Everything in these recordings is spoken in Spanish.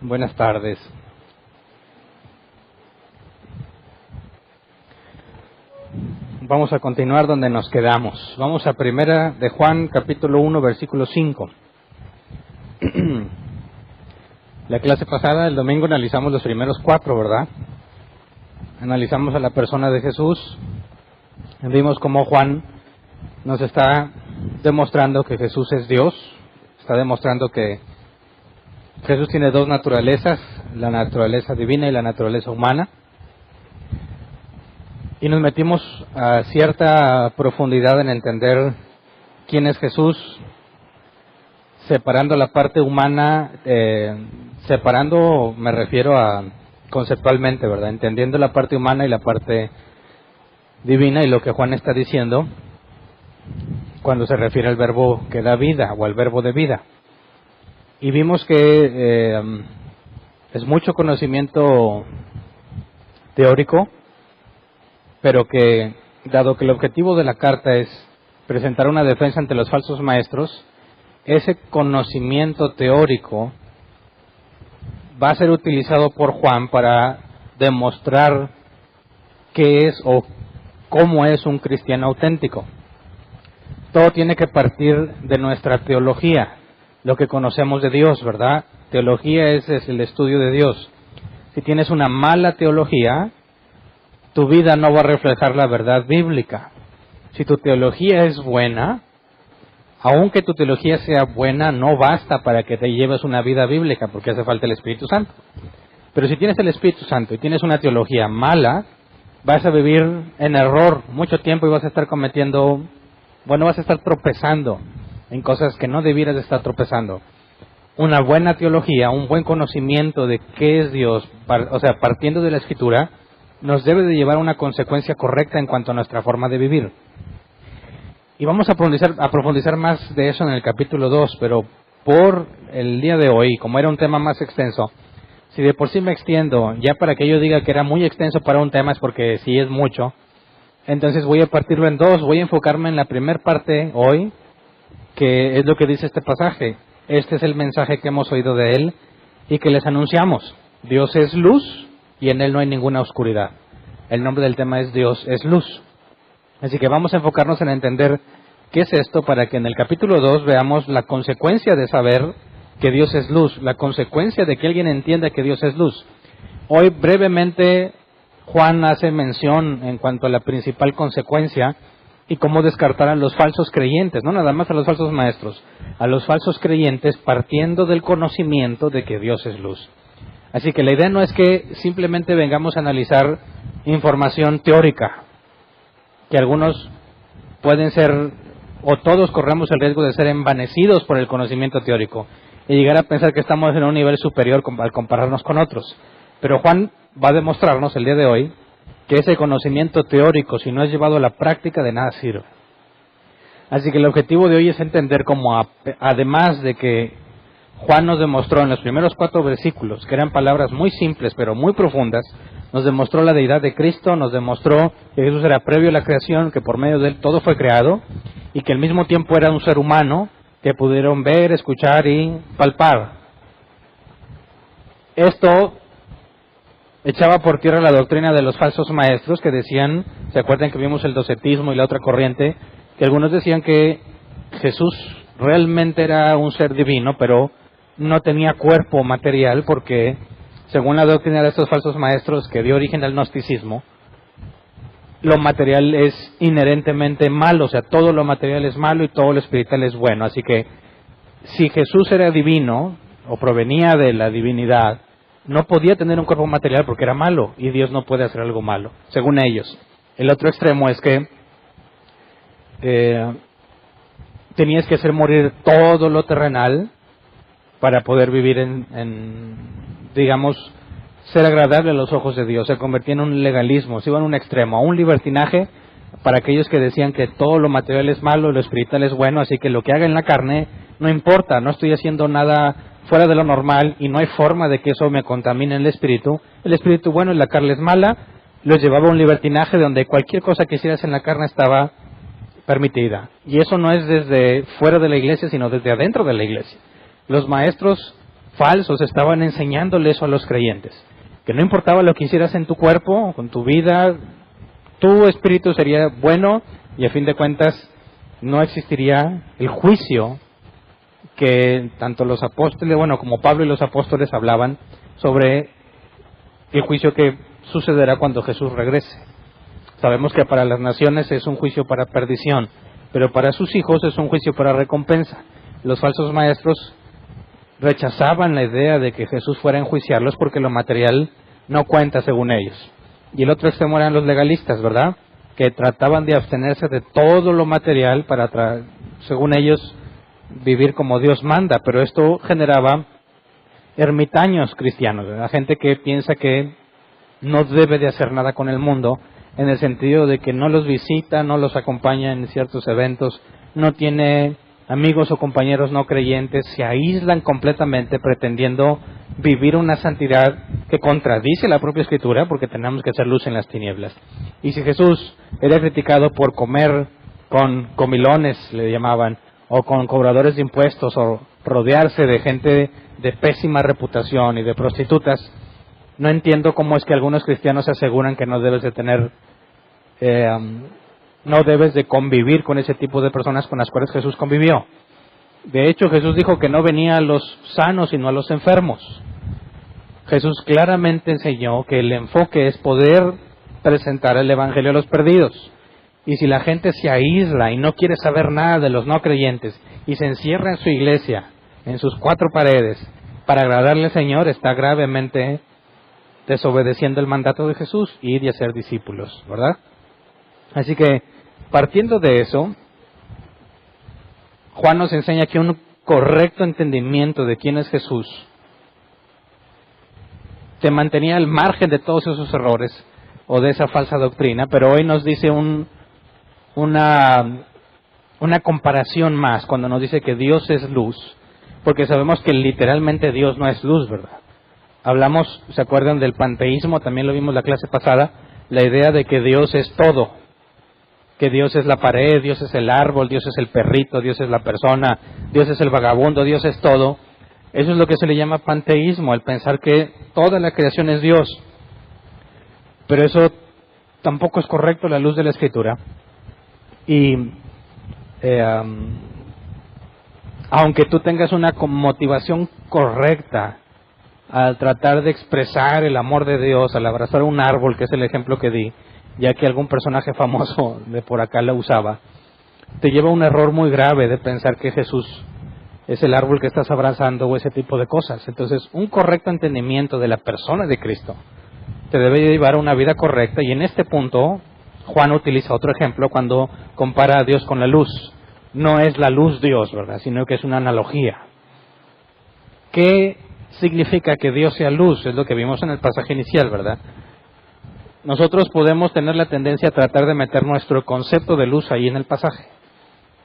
Buenas tardes. Vamos a continuar donde nos quedamos. Vamos a Primera de Juan, capítulo 1, versículo 5. La clase pasada, el domingo, analizamos los primeros 4, ¿verdad? Analizamos a la persona de Jesús. Vimos cómo Juan nos está demostrando que Jesús es Dios. Está demostrando que Jesús tiene dos naturalezas, la naturaleza divina y la naturaleza humana. Y nos metimos a cierta profundidad en entender quién es Jesús, separando la parte humana, separando me refiero a conceptualmente, ¿verdad? Entendiendo la parte humana y la parte divina, y lo que Juan está diciendo cuando se refiere al verbo que da vida o al verbo de vida. Y vimos que es mucho conocimiento teórico, pero que, dado que el objetivo de la carta es presentar una defensa ante los falsos maestros, ese conocimiento teórico va a ser utilizado por Juan para demostrar qué es o cómo es un cristiano auténtico. Todo tiene que partir de nuestra teología, lo que conocemos de Dios, ¿verdad? Teología es el estudio de Dios. Si tienes una mala teología, tu vida no va a reflejar la verdad bíblica. Si tu teología es buena, aunque tu teología sea buena, no basta para que te lleves una vida bíblica, porque hace falta el Espíritu Santo. Pero si tienes el Espíritu Santo y tienes una teología mala, vas a vivir en error mucho tiempo y vas a estar vas a estar tropezando en cosas que no debieras de estar tropezando. Una buena teología, un buen conocimiento de qué es Dios, partiendo de la Escritura, nos debe de llevar a una consecuencia correcta en cuanto a nuestra forma de vivir. Y vamos a profundizar más de eso en el capítulo 2, pero por el día de hoy, como era un tema más extenso, si de por sí me extiendo, ya para que yo diga que era muy extenso para un tema es porque sí es mucho, entonces voy a partirlo en dos. Voy a enfocarme en la primera parte hoy, que es lo que dice este pasaje. Este es el mensaje que hemos oído de Él y que les anunciamos. Dios es luz y en Él no hay ninguna oscuridad. El nombre del tema es Dios es luz. Así que vamos a enfocarnos en entender qué es esto para que en el capítulo 2 veamos la consecuencia de saber que Dios es luz, la consecuencia de que alguien entienda que Dios es luz. Hoy brevemente Juan hace mención en cuanto a la principal consecuencia y cómo descartar a los falsos creyentes, no nada más a los falsos maestros, a los falsos creyentes partiendo del conocimiento de que Dios es luz. Así que la idea no es que simplemente vengamos a analizar información teórica, que algunos pueden ser, o todos corremos el riesgo de ser envanecidos por el conocimiento teórico y llegar a pensar que estamos en un nivel superior al compararnos con otros. Pero Juan va a demostrarnos el día de hoy que ese conocimiento teórico, si no es llevado a la práctica, de nada sirve. Así que el objetivo de hoy es entender cómo, además de que Juan nos demostró en los primeros 4 versículos, que eran palabras muy simples pero muy profundas, nos demostró la deidad de Cristo, nos demostró que Jesús era previo a la creación, que por medio de Él todo fue creado, y que al mismo tiempo era un ser humano que pudieron ver, escuchar y palpar. Esto echaba por tierra la doctrina de los falsos maestros que decían, ¿se acuerdan que vimos el docetismo y la otra corriente? Que algunos decían que Jesús realmente era un ser divino, pero no tenía cuerpo material porque, según la doctrina de estos falsos maestros que dio origen al gnosticismo, lo material es inherentemente malo, o sea, todo lo material es malo y todo lo espiritual es bueno. Así que, si Jesús era divino, o provenía de la divinidad, no podía tener un cuerpo material porque era malo, y Dios no puede hacer algo malo, según ellos. El otro extremo es que tenías que hacer morir todo lo terrenal para poder vivir digamos, ser agradable a los ojos de Dios. Se convertía en un legalismo, se iba en un extremo, a un libertinaje para aquellos que decían que todo lo material es malo, lo espiritual es bueno, así que lo que haga en la carne no importa, no estoy haciendo nada fuera de lo normal y no hay forma de que eso me contamine el espíritu bueno y la carne es mala. Los llevaba a un libertinaje donde cualquier cosa que hicieras en la carne estaba permitida. Y eso no es desde fuera de la iglesia, sino desde adentro de la iglesia. Los maestros falsos estaban enseñándole eso a los creyentes, que no importaba lo que hicieras en tu cuerpo, con tu vida, tu espíritu sería bueno y a fin de cuentas no existiría el juicio que tanto los apóstoles, como Pablo y los apóstoles hablaban sobre el juicio que sucederá cuando Jesús regrese. Sabemos que para las naciones es un juicio para perdición, pero para sus hijos es un juicio para recompensa. Los falsos maestros rechazaban la idea de que Jesús fuera a enjuiciarlos porque lo material no cuenta según ellos. Y el otro extremo eran los legalistas, ¿verdad? Que trataban de abstenerse de todo lo material para, según ellos, vivir como Dios manda, pero esto generaba ermitaños cristianos, ¿verdad? Gente que piensa que no debe de hacer nada con el mundo, en el sentido de que no los visita, no los acompaña en ciertos eventos, no tiene amigos o compañeros no creyentes, se aíslan completamente pretendiendo vivir una santidad que contradice la propia Escritura, porque tenemos que hacer luz en las tinieblas. Y si Jesús era criticado por comer con comilones, le llamaban, o con cobradores de impuestos, o rodearse de gente de pésima reputación y de prostitutas, no entiendo cómo es que algunos cristianos se aseguran que no debes de tener, no debes de convivir con ese tipo de personas con las cuales Jesús convivió. De hecho, Jesús dijo que no venía a los sanos, sino a los enfermos. Jesús claramente enseñó que el enfoque es poder presentar el Evangelio a los perdidos. Y si la gente se aísla y no quiere saber nada de los no creyentes y se encierra en su iglesia, en sus cuatro paredes, para agradarle al Señor, está gravemente desobedeciendo el mandato de Jesús, ir y hacer discípulos, ¿verdad? Así que, partiendo de eso, Juan nos enseña que un correcto entendimiento de quién es Jesús te mantenía al margen de todos esos errores o de esa falsa doctrina, pero hoy nos dice una comparación más cuando nos dice que Dios es luz, porque sabemos que literalmente Dios no es luz, ¿verdad? Hablamos, ¿se acuerdan del panteísmo? También lo vimos la clase pasada, la idea de que Dios es todo, que Dios es la pared, Dios es el árbol, Dios es el perrito, Dios es la persona, Dios es el vagabundo, Dios es todo. Eso es lo que se le llama panteísmo, el pensar que toda la creación es Dios. Pero eso tampoco es correcto a la luz de la Escritura. Y aunque tú tengas una motivación correcta al tratar de expresar el amor de Dios, al abrazar un árbol, que es el ejemplo que di, ya que algún personaje famoso de por acá la usaba, te lleva a un error muy grave de pensar que Jesús es el árbol que estás abrazando o ese tipo de cosas. Entonces, un correcto entendimiento de la persona de Cristo te debe llevar a una vida correcta, y en este punto Juan utiliza otro ejemplo cuando compara a Dios con la luz. No es la luz Dios, ¿verdad?, sino que es una analogía. ¿Qué significa que Dios sea luz? Es lo que vimos en el pasaje inicial, ¿verdad? Nosotros podemos tener la tendencia a tratar de meter nuestro concepto de luz ahí en el pasaje.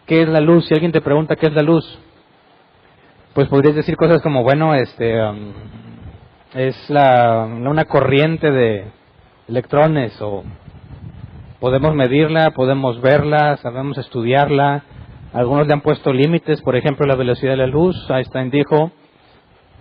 ¿Qué es la luz? Si alguien te pregunta qué es la luz, pues podrías decir cosas como, es una corriente de electrones, o podemos medirla, podemos verla, sabemos estudiarla. Algunos le han puesto límites, por ejemplo, la velocidad de la luz. Einstein dijo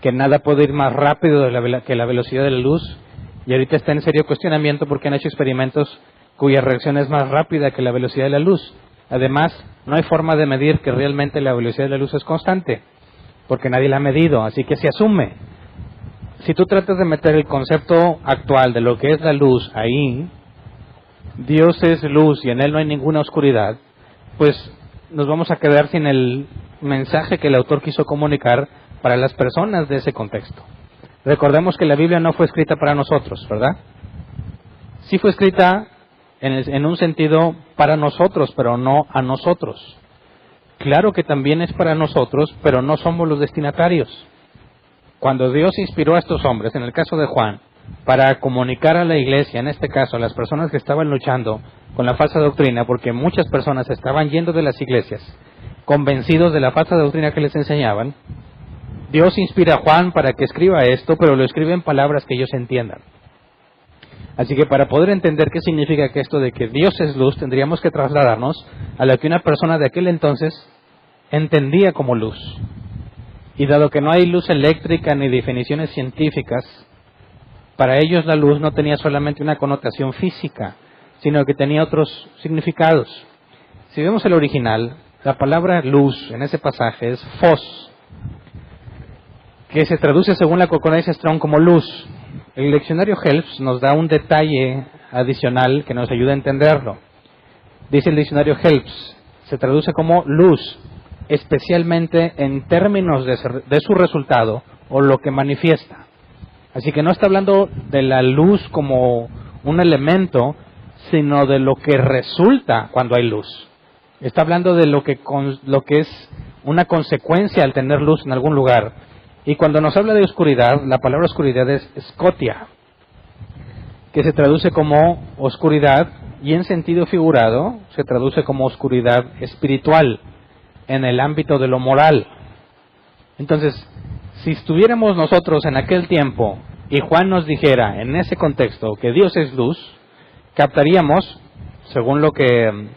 que nada puede ir más rápido que la velocidad de la luz, y ahorita está en serio cuestionamiento porque han hecho experimentos cuya reacción es más rápida que la velocidad de la luz. Además, no hay forma de medir que realmente la velocidad de la luz es constante, porque nadie la ha medido, así que se asume. Si tú tratas de meter el concepto actual de lo que es la luz ahí, Dios es luz y en Él no hay ninguna oscuridad, pues nos vamos a quedar sin el mensaje que el autor quiso comunicar para las personas de ese contexto. Recordemos que la Biblia no fue escrita para nosotros, ¿verdad? Sí fue escrita en un sentido para nosotros, pero no a nosotros. Claro que también es para nosotros, pero no somos los destinatarios. Cuando Dios inspiró a estos hombres, en el caso de Juan, para comunicar a la iglesia, en este caso a las personas que estaban luchando con la falsa doctrina, porque muchas personas estaban yendo de las iglesias convencidos de la falsa doctrina que les enseñaban, Dios inspira a Juan para que escriba esto, pero lo escribe en palabras que ellos entiendan. Así que para poder entender qué significa que esto de que Dios es luz, tendríamos que trasladarnos a lo que una persona de aquel entonces entendía como luz. Y dado que no hay luz eléctrica ni definiciones científicas, para ellos la luz no tenía solamente una connotación física, sino que tenía otros significados. Si vemos el original, la palabra luz en ese pasaje es phos, que se traduce según la concordancia Strong como luz. El diccionario Helps nos da un detalle adicional que nos ayuda a entenderlo. Dice el diccionario Helps, se traduce como luz, especialmente en términos de su resultado o lo que manifiesta. Así que no está hablando de la luz como un elemento, sino de lo que resulta cuando hay luz. Está hablando de lo que es una consecuencia al tener luz en algún lugar. Y cuando nos habla de oscuridad, la palabra oscuridad es scotia, que se traduce como oscuridad y en sentido figurado se traduce como oscuridad espiritual en el ámbito de lo moral. Entonces, si estuviéramos nosotros en aquel tiempo y Juan nos dijera en ese contexto que Dios es luz, captaríamos, según lo que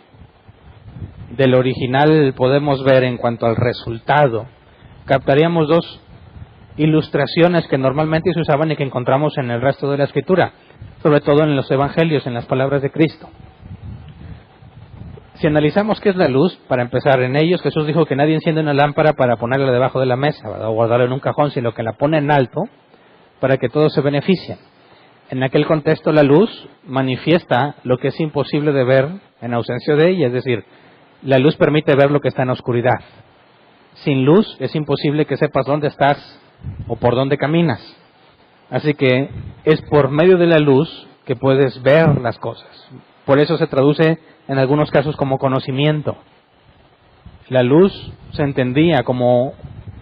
del original podemos ver en cuanto al resultado, captaríamos dos ilustraciones que normalmente se usaban y que encontramos en el resto de la Escritura, sobre todo en los Evangelios, en las palabras de Cristo. Si analizamos qué es la luz, para empezar, en ellos Jesús dijo que nadie enciende una lámpara para ponerla debajo de la mesa, ¿verdad? O guardarla en un cajón, sino que la pone en alto para que todos se beneficien. En aquel contexto la luz manifiesta lo que es imposible de ver en ausencia de ella, es decir, la luz permite ver lo que está en oscuridad. Sin luz es imposible que sepas dónde estás o por dónde caminas. Así que es por medio de la luz que puedes ver las cosas. Por eso se traduce en algunos casos como conocimiento. La luz se entendía como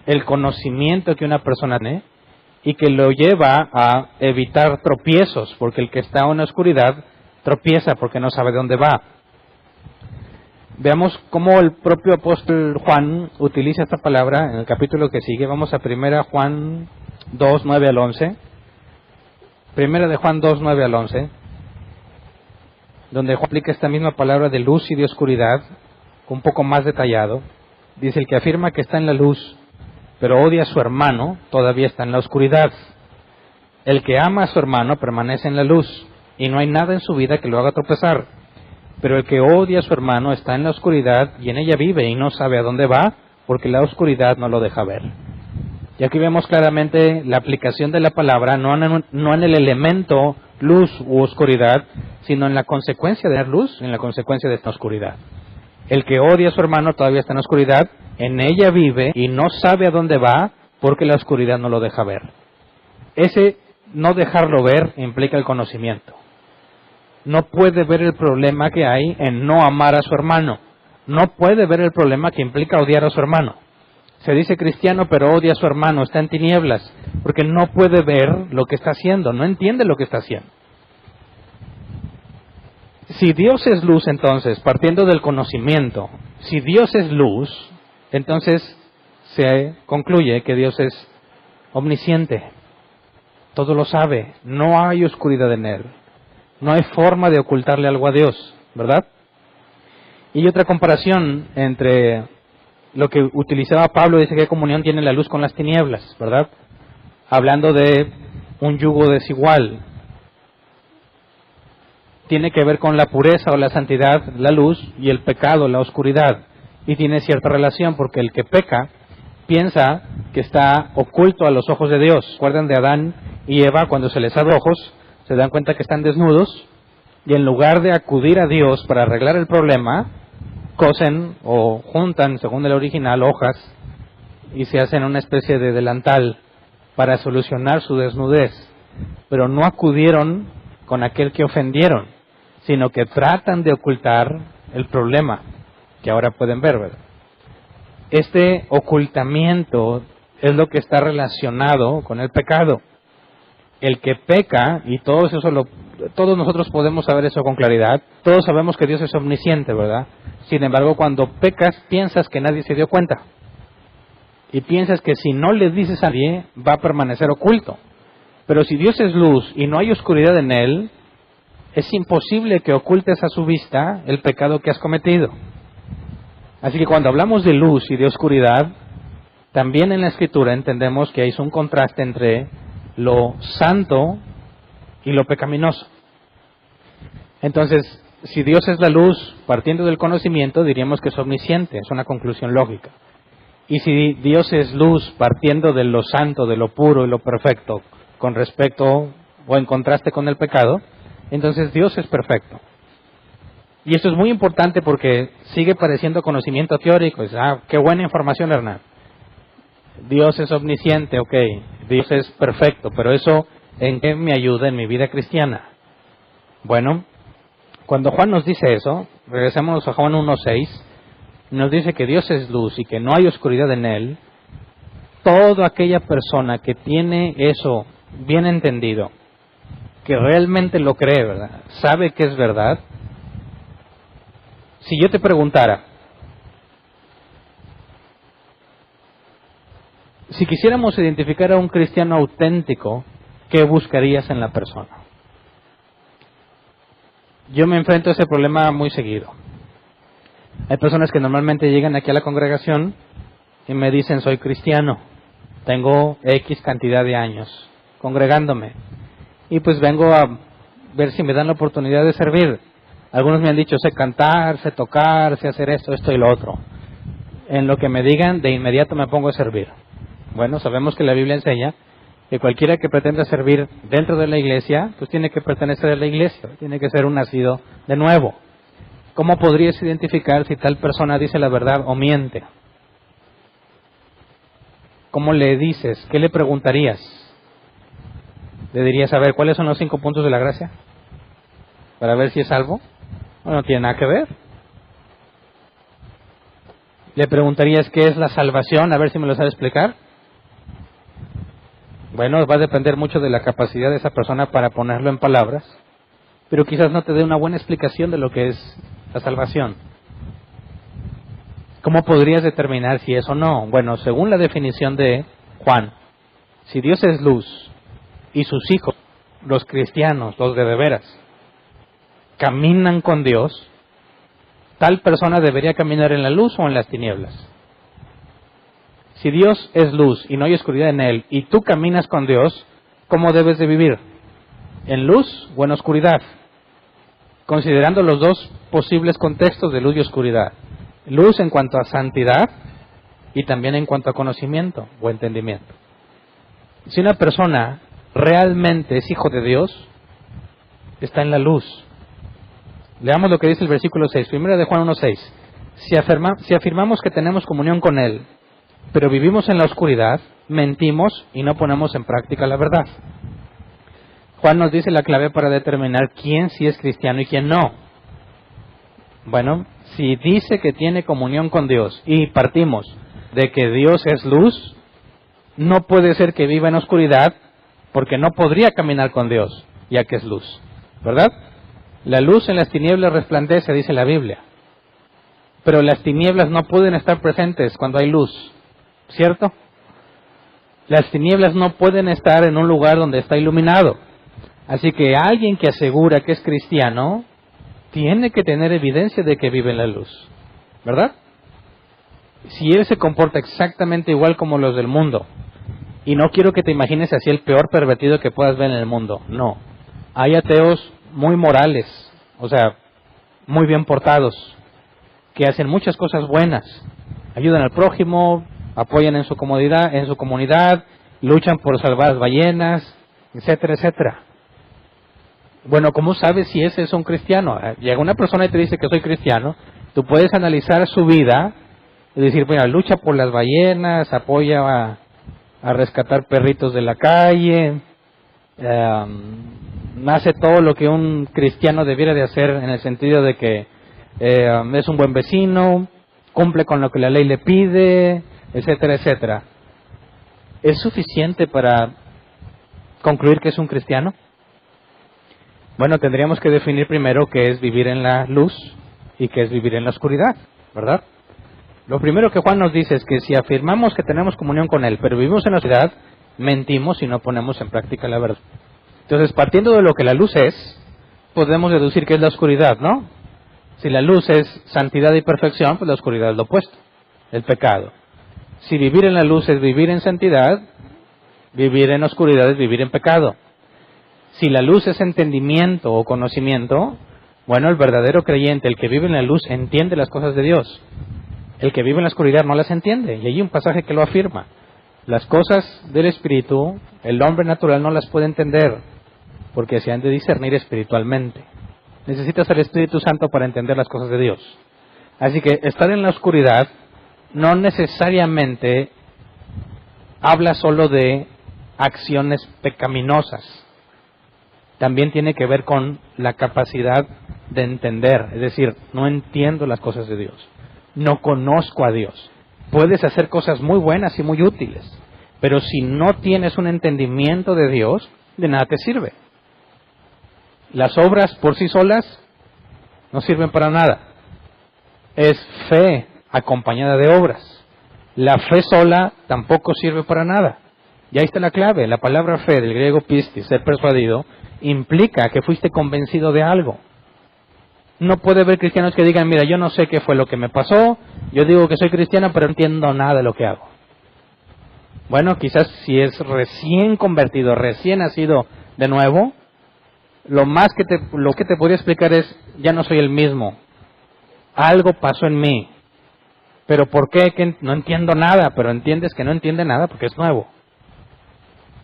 el conocimiento que una persona tiene y que lo lleva a evitar tropiezos, porque el que está en la oscuridad tropieza porque no sabe dónde va. Veamos cómo el propio apóstol Juan utiliza esta palabra en el capítulo que sigue. Vamos a 1 Juan 2, 9 al 11. 1 de Juan 2, 9 al 11. Donde Juan aplica esta misma palabra de luz y de oscuridad, un poco más detallado. Dice, el que afirma que está en la luz, pero odia a su hermano, todavía está en la oscuridad. El que ama a su hermano permanece en la luz, y no hay nada en su vida que lo haga tropezar. Pero el que odia a su hermano está en la oscuridad, y en ella vive, y no sabe a dónde va, porque la oscuridad no lo deja ver. Y aquí vemos claramente la aplicación de la palabra, no en el elemento luz u oscuridad, sino en la consecuencia de la luz, en la consecuencia de esta oscuridad. El que odia a su hermano todavía está en la oscuridad, en ella vive y no sabe a dónde va, porque la oscuridad no lo deja ver. Ese no dejarlo ver implica el conocimiento. No puede ver el problema que hay en no amar a su hermano. No puede ver el problema que implica odiar a su hermano. Se dice cristiano, pero odia a su hermano, está en tinieblas, porque no puede ver lo que está haciendo, no entiende lo que está haciendo. Si Dios es luz, entonces, partiendo del conocimiento, si Dios es luz, entonces se concluye que Dios es omnisciente, todo lo sabe, no hay oscuridad en Él, no hay forma de ocultarle algo a Dios, ¿verdad? Y otra comparación entre lo que utilizaba Pablo, dice que comunión tiene la luz con las tinieblas, ¿verdad? Hablando de un yugo desigual. Tiene que ver con la pureza o la santidad, la luz, y el pecado, la oscuridad. Y tiene cierta relación porque el que peca piensa que está oculto a los ojos de Dios. ¿Recuerdan de Adán y Eva cuando se les abre ojos? Se dan cuenta que están desnudos y en lugar de acudir a Dios para arreglar el problema, cosen o juntan, según el original, hojas y se hacen una especie de delantal para solucionar su desnudez. Pero no acudieron con aquel que ofendieron, sino que tratan de ocultar el problema que ahora pueden ver, ¿verdad? Este ocultamiento es lo que está relacionado con el pecado. El que peca, y todos nosotros podemos saber eso con claridad, todos sabemos que Dios es omnisciente, ¿verdad? Sin embargo, cuando pecas, piensas que nadie se dio cuenta. Y piensas que si no le dices a nadie, va a permanecer oculto. Pero si Dios es luz y no hay oscuridad en Él, es imposible que ocultes a su vista el pecado que has cometido. Así que cuando hablamos de luz y de oscuridad, también en la Escritura entendemos que hay un contraste entre lo santo y lo pecaminoso. Entonces, si Dios es la luz, partiendo del conocimiento, diríamos que es omnisciente, es una conclusión lógica. Y si Dios es luz, partiendo de lo santo, de lo puro y lo perfecto, con respecto o en contraste con el pecado, entonces Dios es perfecto. Y esto es muy importante porque sigue pareciendo conocimiento teórico. Qué buena información, Hernán. Dios es omnisciente, ok, Dios es perfecto, pero eso, ¿en qué me ayuda en mi vida cristiana? Bueno, cuando Juan nos dice eso, regresemos a Juan 1:6, nos dice que Dios es luz y que no hay oscuridad en Él. Toda aquella persona que tiene eso bien entendido, que realmente lo cree, ¿verdad?, sabe que es verdad. Si yo te preguntara, si quisiéramos identificar a un cristiano auténtico, ¿qué buscarías en la persona? Yo me enfrento a ese problema muy seguido. Hay personas que normalmente llegan aquí a la congregación y me dicen, soy cristiano, tengo X cantidad de años congregándome, y pues vengo a ver si me dan la oportunidad de servir. Algunos me han dicho, sé cantar, sé tocar, sé hacer esto y lo otro. En lo que me digan, de inmediato me pongo a servir. Bueno, sabemos que la Biblia enseña que cualquiera que pretenda servir dentro de la iglesia, pues tiene que pertenecer a la iglesia, tiene que ser un nacido de nuevo. ¿Cómo podrías identificar si tal persona dice la verdad o miente? ¿Cómo le dices? ¿Qué le preguntarías? ¿Le dirías, a ver, cuáles son los 5 puntos de la gracia? Para ver si es salvo. Bueno, no tiene nada que ver. ¿Le preguntarías qué es la salvación? A ver si me lo sabe explicar. Bueno, va a depender mucho de la capacidad de esa persona para ponerlo en palabras, pero quizás no te dé una buena explicación de lo que es la salvación. ¿Cómo podrías determinar si es o no? Bueno, según la definición de Juan, si Dios es luz y sus hijos, los cristianos, los de veras, caminan con Dios, tal persona debería caminar en la luz o en las tinieblas. Si Dios es luz y no hay oscuridad en Él, y tú caminas con Dios, ¿cómo debes de vivir? ¿En luz o en oscuridad? Considerando los dos posibles contextos de luz y oscuridad. Luz en cuanto a santidad y también en cuanto a conocimiento o entendimiento. Si una persona realmente es hijo de Dios, está en la luz. Leamos lo que dice el versículo 6, primero de Juan 1:6. Si afirmamos que tenemos comunión con Él, pero vivimos en la oscuridad, mentimos y no ponemos en práctica la verdad. Juan nos dice la clave para determinar quién sí es cristiano y quién no. Bueno, si dice que tiene comunión con Dios y partimos de que Dios es luz, no puede ser que viva en oscuridad porque no podría caminar con Dios, ya que es luz, ¿verdad? La luz en las tinieblas resplandece, dice la Biblia, pero las tinieblas no pueden estar presentes cuando hay luz, ¿cierto? Las tinieblas no pueden estar en un lugar donde está iluminado. Así que alguien que asegura que es cristiano tiene que tener evidencia de que vive en la luz, ¿verdad? Si él se comporta exactamente igual como los del mundo, y no quiero que te imagines así el peor pervertido que puedas ver en el mundo, no. Hay ateos muy morales, o sea, muy bien portados, que hacen muchas cosas buenas, ayudan al prójimo, apoyan en su comunidad, luchan por salvar las ballenas, etcétera, etcétera. Bueno, ¿cómo sabes si ese es un cristiano? Llega una persona y te dice que soy cristiano, tú puedes analizar su vida y decir, bueno, lucha por las ballenas, apoya a rescatar perritos de la calle, hace todo lo que un cristiano debiera de hacer en el sentido de que es un buen vecino, cumple con lo que la ley le pide, etcétera, etcétera. ¿Es suficiente para concluir que es un cristiano? Bueno, tendríamos que definir primero qué es vivir en la luz y qué es vivir en la oscuridad, ¿verdad? Lo primero que Juan nos dice es que si afirmamos que tenemos comunión con Él, pero vivimos en la oscuridad, mentimos y no ponemos en práctica la verdad. Entonces, partiendo de lo que la luz es, podemos deducir que es la oscuridad, ¿no? Si la luz es santidad y perfección, pues la oscuridad es lo opuesto, el pecado. Si vivir en la luz es vivir en santidad, vivir en oscuridad es vivir en pecado. Si la luz es entendimiento o conocimiento, bueno, el verdadero creyente, el que vive en la luz, entiende las cosas de Dios. El que vive en la oscuridad no las entiende. Y hay un pasaje que lo afirma. Las cosas del Espíritu, el hombre natural no las puede entender, porque se han de discernir espiritualmente. Necesitas el Espíritu Santo para entender las cosas de Dios. Así que estar en la oscuridad no necesariamente habla solo de acciones pecaminosas. También tiene que ver con la capacidad de entender. Es decir, no entiendo las cosas de Dios. No conozco a Dios. Puedes hacer cosas muy buenas y muy útiles, pero si no tienes un entendimiento de Dios, de nada te sirve. Las obras por sí solas no sirven para nada. Es fe acompañada de obras. La fe sola tampoco sirve para nada. Y ahí está la clave. La palabra fe, del griego pistis, ser persuadido, implica que fuiste convencido de algo. No puede haber cristianos que digan, mira, yo no sé qué fue lo que me pasó, yo digo que soy cristiano, pero no entiendo nada de lo que hago. Bueno, quizás si es recién convertido, recién nacido de nuevo, lo que te podría explicar es, ya no soy el mismo. Algo pasó en mí. ¿Pero por qué? Que no entiendo nada, pero entiendes que no entiende nada porque es nuevo.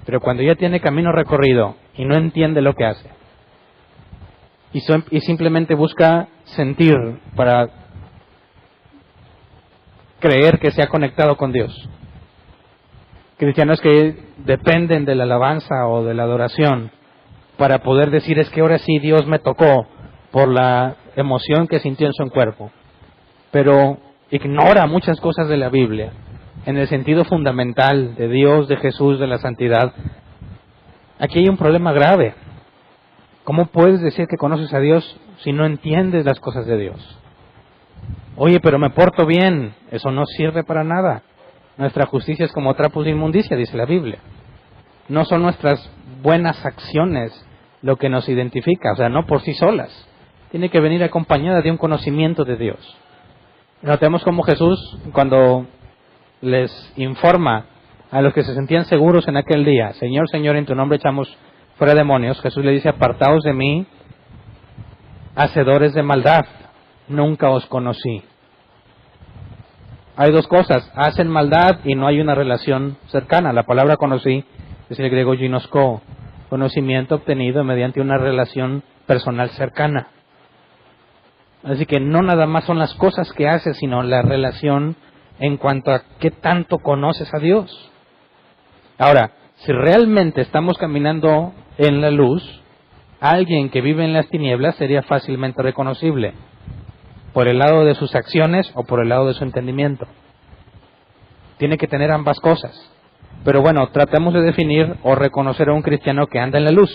Pero cuando ya tiene camino recorrido y no entiende lo que hace, y simplemente busca sentir para creer que se ha conectado con Dios. Cristianos que dependen de la alabanza o de la adoración para poder decir, es que ahora sí Dios me tocó por la emoción que sintió en su cuerpo. Pero ignora muchas cosas de la Biblia en el sentido fundamental de Dios, de Jesús, de la santidad. Aquí hay un problema grave. ¿Cómo puedes decir que conoces a Dios si no entiendes las cosas de Dios? Oye, pero me porto bien. Eso no sirve para nada. Nuestra justicia es como trapos de inmundicia, dice la Biblia. No son nuestras buenas acciones lo que nos identifica, o sea, no por sí solas. Tiene que venir acompañada de un conocimiento de Dios. Notemos cómo Jesús, cuando les informa a los que se sentían seguros en aquel día, Señor, Señor, en tu nombre echamos fuera demonios, Jesús le dice, apartaos de mí, hacedores de maldad, nunca os conocí. Hay dos cosas, hacen maldad y no hay una relación cercana. La palabra conocí es el griego ginosko, conocimiento obtenido mediante una relación personal cercana. Así que no nada más son las cosas que haces, sino la relación en cuanto a qué tanto conoces a Dios. Ahora, si realmente estamos caminando en la luz, alguien que vive en las tinieblas sería fácilmente reconocible, por el lado de sus acciones o por el lado de su entendimiento. Tiene que tener ambas cosas. Pero bueno, tratemos de definir o reconocer a un cristiano que anda en la luz.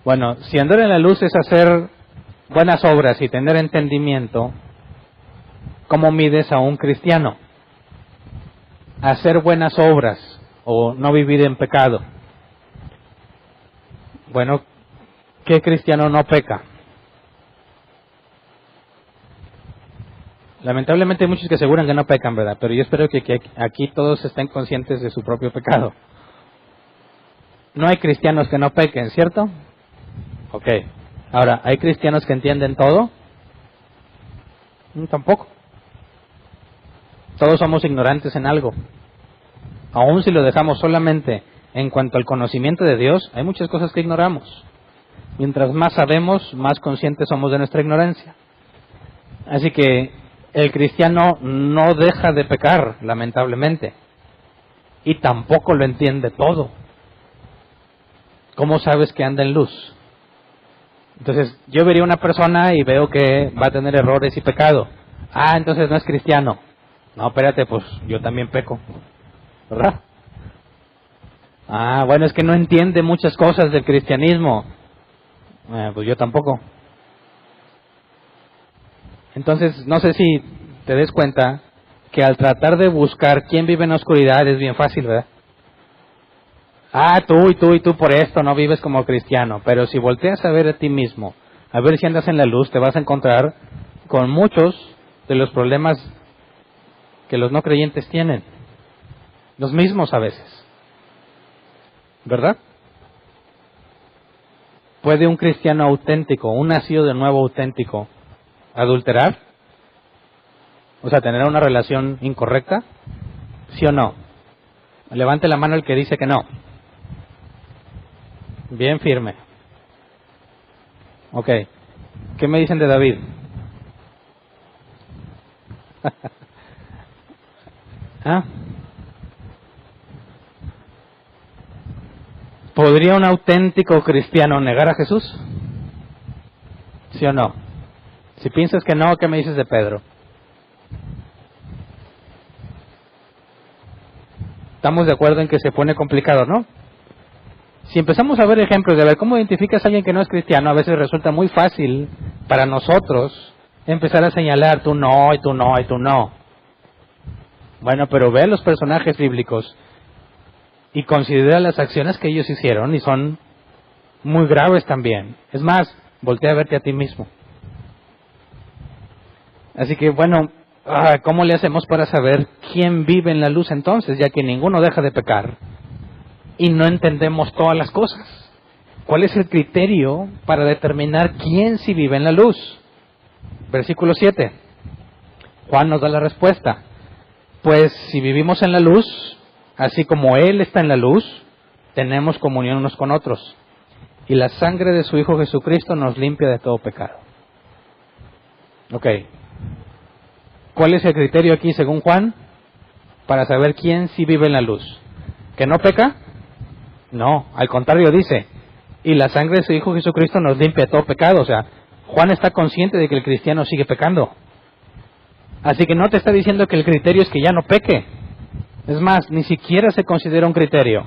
Bueno, si andar en la luz es hacer buenas obras y tener entendimiento, ¿cómo mides a un cristiano? Hacer buenas obras o no vivir en pecado. Bueno, ¿qué cristiano no peca? Lamentablemente hay muchos que aseguran que no pecan, ¿verdad? Pero yo espero que aquí todos estén conscientes de su propio pecado. No hay cristianos que no pequen, ¿cierto? Ok. Ahora, ¿hay cristianos que entienden todo? Tampoco. Todos somos ignorantes en algo. Aún si lo dejamos solamente en cuanto al conocimiento de Dios, hay muchas cosas que ignoramos. Mientras más sabemos, más conscientes somos de nuestra ignorancia. Así que el cristiano no deja de pecar, lamentablemente. Y tampoco lo entiende todo. ¿Cómo sabes que anda en luz? Entonces, yo vería una persona y veo que va a tener errores y pecado. Ah, entonces no es cristiano. No, espérate, pues yo también peco. ¿Verdad? Ah, bueno, es que no entiende muchas cosas del cristianismo. Pues yo tampoco. Entonces, no sé si te des cuenta que al tratar de buscar quién vive en la oscuridad es bien fácil, ¿verdad? Ah, tú y tú por esto no vives como cristiano. Pero si volteas a ver a ti mismo, a ver si andas en la luz, te vas a encontrar con muchos de los problemas que los no creyentes tienen. Los mismos a veces. ¿Verdad? ¿Puede un cristiano auténtico, un nacido de nuevo auténtico, adulterar? O sea, tener una relación incorrecta. ¿Sí o no? Levante la mano el que dice que no. Bien firme. Ok. ¿Qué me dicen de David? ¿Ah? ¿Podría un auténtico cristiano negar a Jesús? ¿Sí o no? Si piensas que no, ¿qué me dices de Pedro? Estamos de acuerdo en que se pone complicado, ¿no? Si empezamos a ver ejemplos de ver cómo identificas a alguien que no es cristiano, a veces resulta muy fácil para nosotros empezar a señalar tú no, y tú no, y tú no. Bueno, pero ve los personajes bíblicos y considera las acciones que ellos hicieron y son muy graves también. Es más, voltea a verte a ti mismo. Así que bueno, ¿cómo le hacemos para saber quién vive en la luz entonces, ya que ninguno deja de pecar y no entendemos todas las cosas? ¿Cuál es el criterio para determinar quién sí vive en la luz? Versículo 7. Juan nos da la respuesta. Pues si vivimos en la luz, así como Él está en la luz, tenemos comunión unos con otros. Y la sangre de su Hijo Jesucristo nos limpia de todo pecado. Ok. ¿Cuál es el criterio aquí según Juan para saber quién sí vive en la luz? ¿Que no peca? No, al contrario dice, y la sangre de su Hijo Jesucristo nos limpia de todo pecado. O sea, Juan está consciente de que el cristiano sigue pecando. Así que no te está diciendo que el criterio es que ya no peque. Es más, ni siquiera se considera un criterio.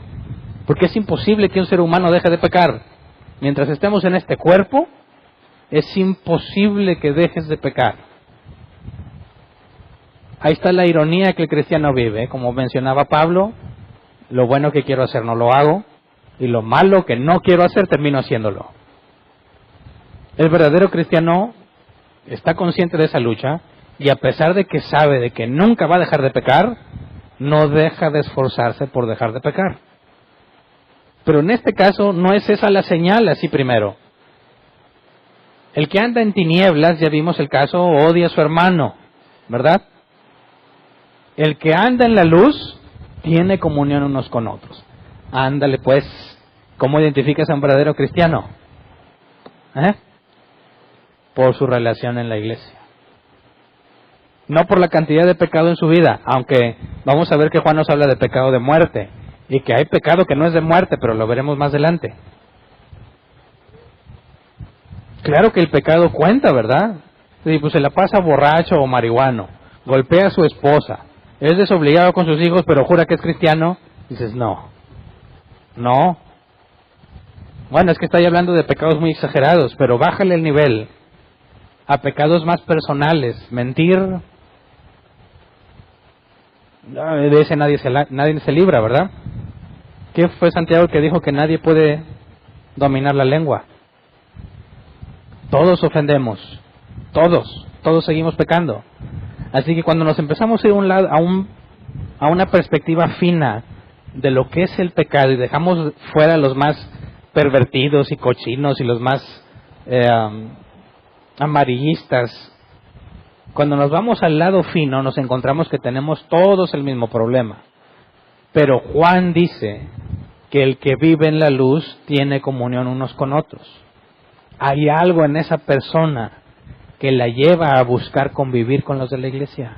Porque es imposible que un ser humano deje de pecar. Mientras estemos en este cuerpo, es imposible que dejes de pecar. Ahí está la ironía que el cristiano vive. Como mencionaba Pablo, lo bueno que quiero hacer no lo hago, y lo malo que no quiero hacer termino haciéndolo. El verdadero cristiano está consciente de esa lucha, y a pesar de que sabe de que nunca va a dejar de pecar, no deja de esforzarse por dejar de pecar. Pero en este caso no es esa la señal así primero. El que anda en tinieblas, ya vimos el caso, odia a su hermano, ¿verdad? El que anda en la luz tiene comunión unos con otros. Ándale pues, ¿cómo identificas a un verdadero cristiano? Por su relación en la iglesia. No por la cantidad de pecado en su vida, aunque vamos a ver que Juan nos habla de pecado de muerte, y que hay pecado que no es de muerte, pero lo veremos más adelante. Claro que el pecado cuenta, ¿verdad? Sí, pues se la pasa borracho o marihuano, golpea a su esposa, es desobligado con sus hijos, pero jura que es cristiano. Dices, no. Bueno, es que estoy hablando de pecados muy exagerados, pero bájale el nivel a pecados más personales. Mentir, de ese nadie se libra, ¿verdad? ¿Qué fue Santiago el que dijo que nadie puede dominar la lengua? Todos ofendemos, todos seguimos pecando. Así que cuando nos empezamos a ir a una perspectiva fina de lo que es el pecado y dejamos fuera los más pervertidos y cochinos y los más amarillistas, cuando nos vamos al lado fino nos encontramos que tenemos todos el mismo problema. Pero Juan dice que el que vive en la luz tiene comunión unos con otros. Hay algo en esa persona que la lleva a buscar convivir con los de la iglesia.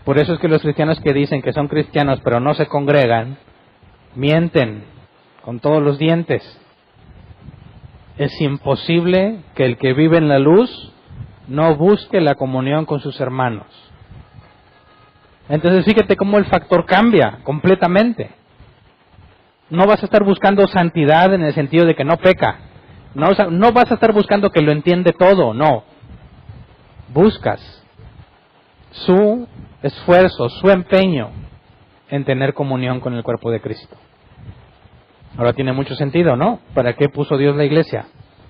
Por eso es que los cristianos que dicen que son cristianos pero no se congregan, mienten con todos los dientes. Es imposible que el que vive en la luz no busque la comunión con sus hermanos. Entonces fíjate cómo el factor cambia completamente. No vas a estar buscando santidad en el sentido de que no peca. No vas a estar buscando que lo entiende todo, no. Buscas su esfuerzo, su empeño en tener comunión con el cuerpo de Cristo. Ahora tiene mucho sentido, ¿no? ¿Para qué puso Dios la iglesia?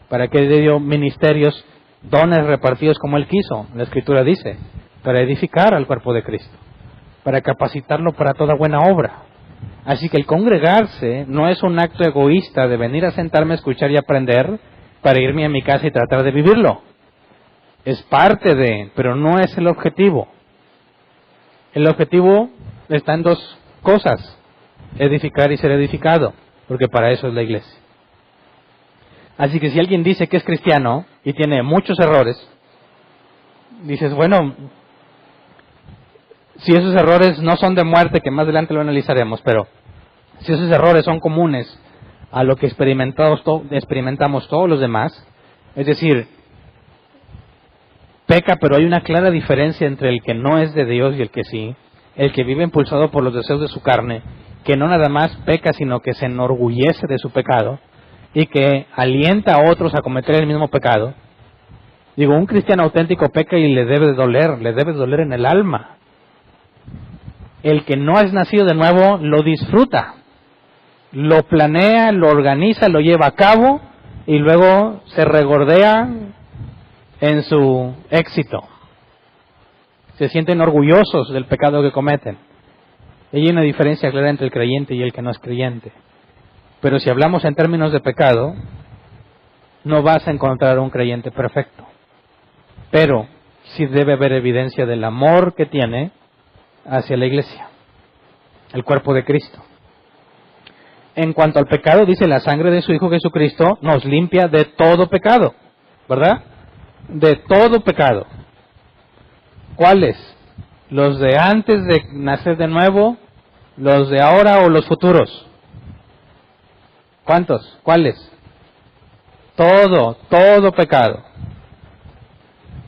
¿Para qué dio ministerios, dones repartidos como Él quiso? La Escritura dice, para edificar al cuerpo de Cristo, para capacitarlo para toda buena obra. Así que el congregarse no es un acto egoísta de venir a sentarme a escuchar y aprender para irme a mi casa y tratar de vivirlo. Es parte de, pero no es el objetivo. El objetivo está en dos cosas: edificar y ser edificado, porque para eso es la iglesia. Así que si alguien dice que es cristiano y tiene muchos errores, dices, bueno, si esos errores no son de muerte, que más adelante lo analizaremos, pero si esos errores son comunes a lo que experimentamos todos los demás, es decir, peca, pero hay una clara diferencia entre el que no es de Dios y el que sí, el que vive impulsado por los deseos de su carne, que no nada más peca, sino que se enorgullece de su pecado y que alienta a otros a cometer el mismo pecado. Digo, un cristiano auténtico peca y le debe doler en el alma. El que no es nacido de nuevo lo disfruta, lo planea, lo organiza, lo lleva a cabo y luego se regordea en su éxito. Se sienten orgullosos del pecado que cometen. Y hay una diferencia clara entre el creyente y el que no es creyente. Pero si hablamos en términos de pecado, no vas a encontrar un creyente perfecto. Pero sí debe haber evidencia del amor que tiene hacia la iglesia, el cuerpo de Cristo. En cuanto al pecado, dice, la sangre de su Hijo Jesucristo nos limpia de todo pecado, ¿verdad? De todo pecado. ¿Cuáles? ¿Los de antes de nacer de nuevo? ¿Los de ahora o los futuros? ¿Cuántos? ¿Cuáles? Todo pecado.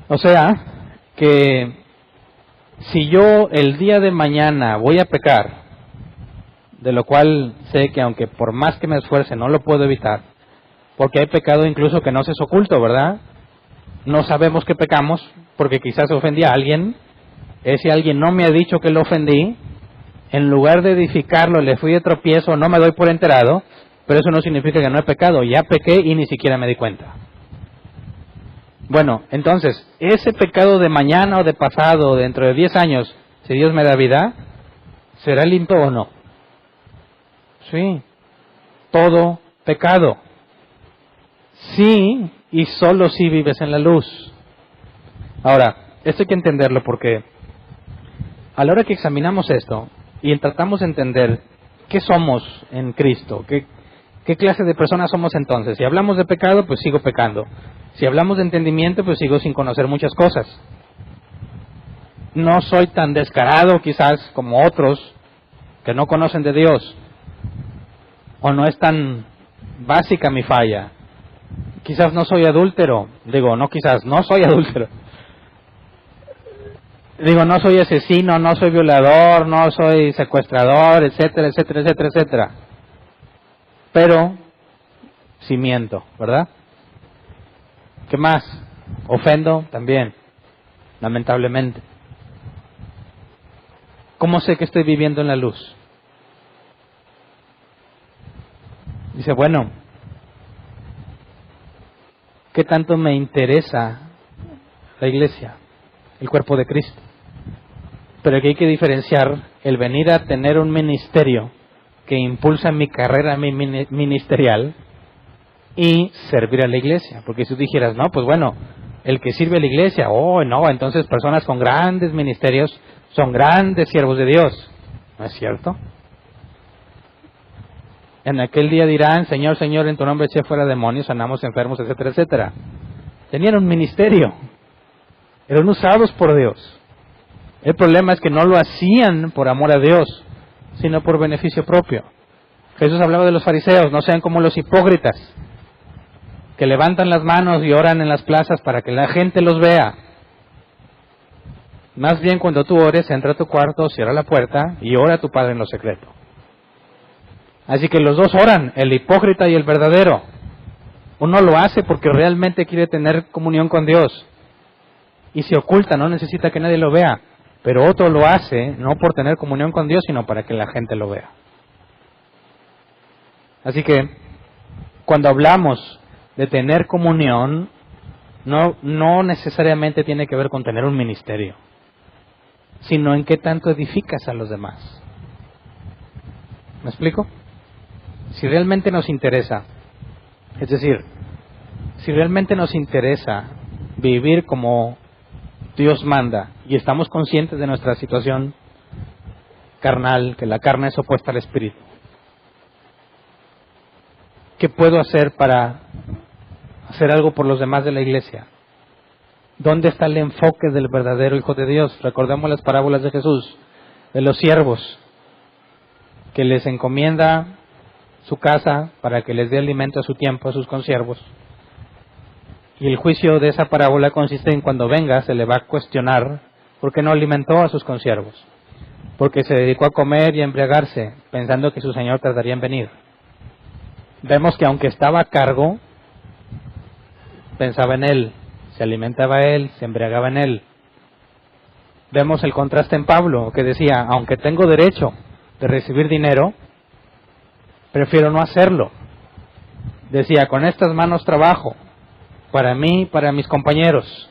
O sea, que si yo el día de mañana voy a pecar, de lo cual sé que aunque por más que me esfuerce no lo puedo evitar, porque hay pecado incluso que no se es oculto, ¿verdad? No sabemos que pecamos porque quizás ofendí a alguien, ese alguien no me ha dicho que lo ofendí, en lugar de edificarlo le fui de tropiezo, no me doy por enterado, pero eso no significa que no he pecado, ya pequé y ni siquiera me di cuenta. Bueno, entonces, ese pecado de mañana o de pasado o dentro de 10 años, si Dios me da vida, ¿será limpio o no? Sí, todo pecado. Sí, y solo si vives en la luz. Ahora, esto hay que entenderlo porque a la hora que examinamos esto y tratamos de entender qué somos en Cristo, qué clase de personas somos entonces. Si hablamos de pecado, pues sigo pecando. Si hablamos de entendimiento, pues sigo sin conocer muchas cosas. No soy tan descarado quizás como otros que no conocen de Dios. O no es tan básica mi falla. Quizás no soy adúltero. Digo, no quizás, no soy adúltero. Digo, no soy asesino, no soy violador, no soy secuestrador, etcétera, etcétera, etcétera, etcétera. Pero sí miento, ¿verdad? ¿Qué más? Ofendo también, lamentablemente. ¿Cómo sé que estoy viviendo en la luz? Dice, bueno, ¿qué tanto me interesa la iglesia, el cuerpo de Cristo? Pero aquí hay que diferenciar el venir a tener un ministerio que impulsa mi carrera ministerial y servir a la iglesia. Porque si tú dijeras, no, pues bueno, el que sirve a la iglesia, no, entonces personas con grandes ministerios son grandes siervos de Dios. ¿No es cierto? En aquel día dirán, Señor, Señor, en tu nombre eché fuera demonios, sanamos enfermos, etcétera, etcétera. Tenían un ministerio. Eran usados por Dios. El problema es que no lo hacían por amor a Dios, sino por beneficio propio. Jesús hablaba de los fariseos, no sean como los hipócritas, que levantan las manos y oran en las plazas para que la gente los vea. Más bien cuando tú ores, entra a tu cuarto, cierra la puerta y ora a tu Padre en lo secreto. Así que los dos oran, el hipócrita y el verdadero. Uno lo hace porque realmente quiere tener comunión con Dios y se oculta, no necesita que nadie lo vea. Pero otro lo hace no por tener comunión con Dios, sino para que la gente lo vea. Así que cuando hablamos de tener comunión, no necesariamente tiene que ver con tener un ministerio. sino en qué tanto edificas a los demás. ¿Me explico? Si realmente nos interesa, es decir, si realmente nos interesa vivir como Dios manda y estamos conscientes de nuestra situación carnal, que la carne es opuesta al espíritu, ¿qué puedo hacer para hacer algo por los demás de la iglesia? ¿Dónde está el enfoque del verdadero Hijo de Dios? Recordemos las parábolas de Jesús, de los siervos, que les encomienda su casa para que les dé alimento a su tiempo a sus consiervos. Y el juicio de esa parábola consiste en cuando venga se le va a cuestionar por qué no alimentó a sus consiervos, porque se dedicó a comer y a embriagarse, pensando que su señor tardaría en venir. Vemos que aunque estaba a cargo, pensaba en él, se alimentaba él, se embriagaba en él. Vemos el contraste en Pablo, que decía, aunque tengo derecho de recibir dinero, prefiero no hacerlo. Decía, con estas manos trabajo, para mí, para mis compañeros.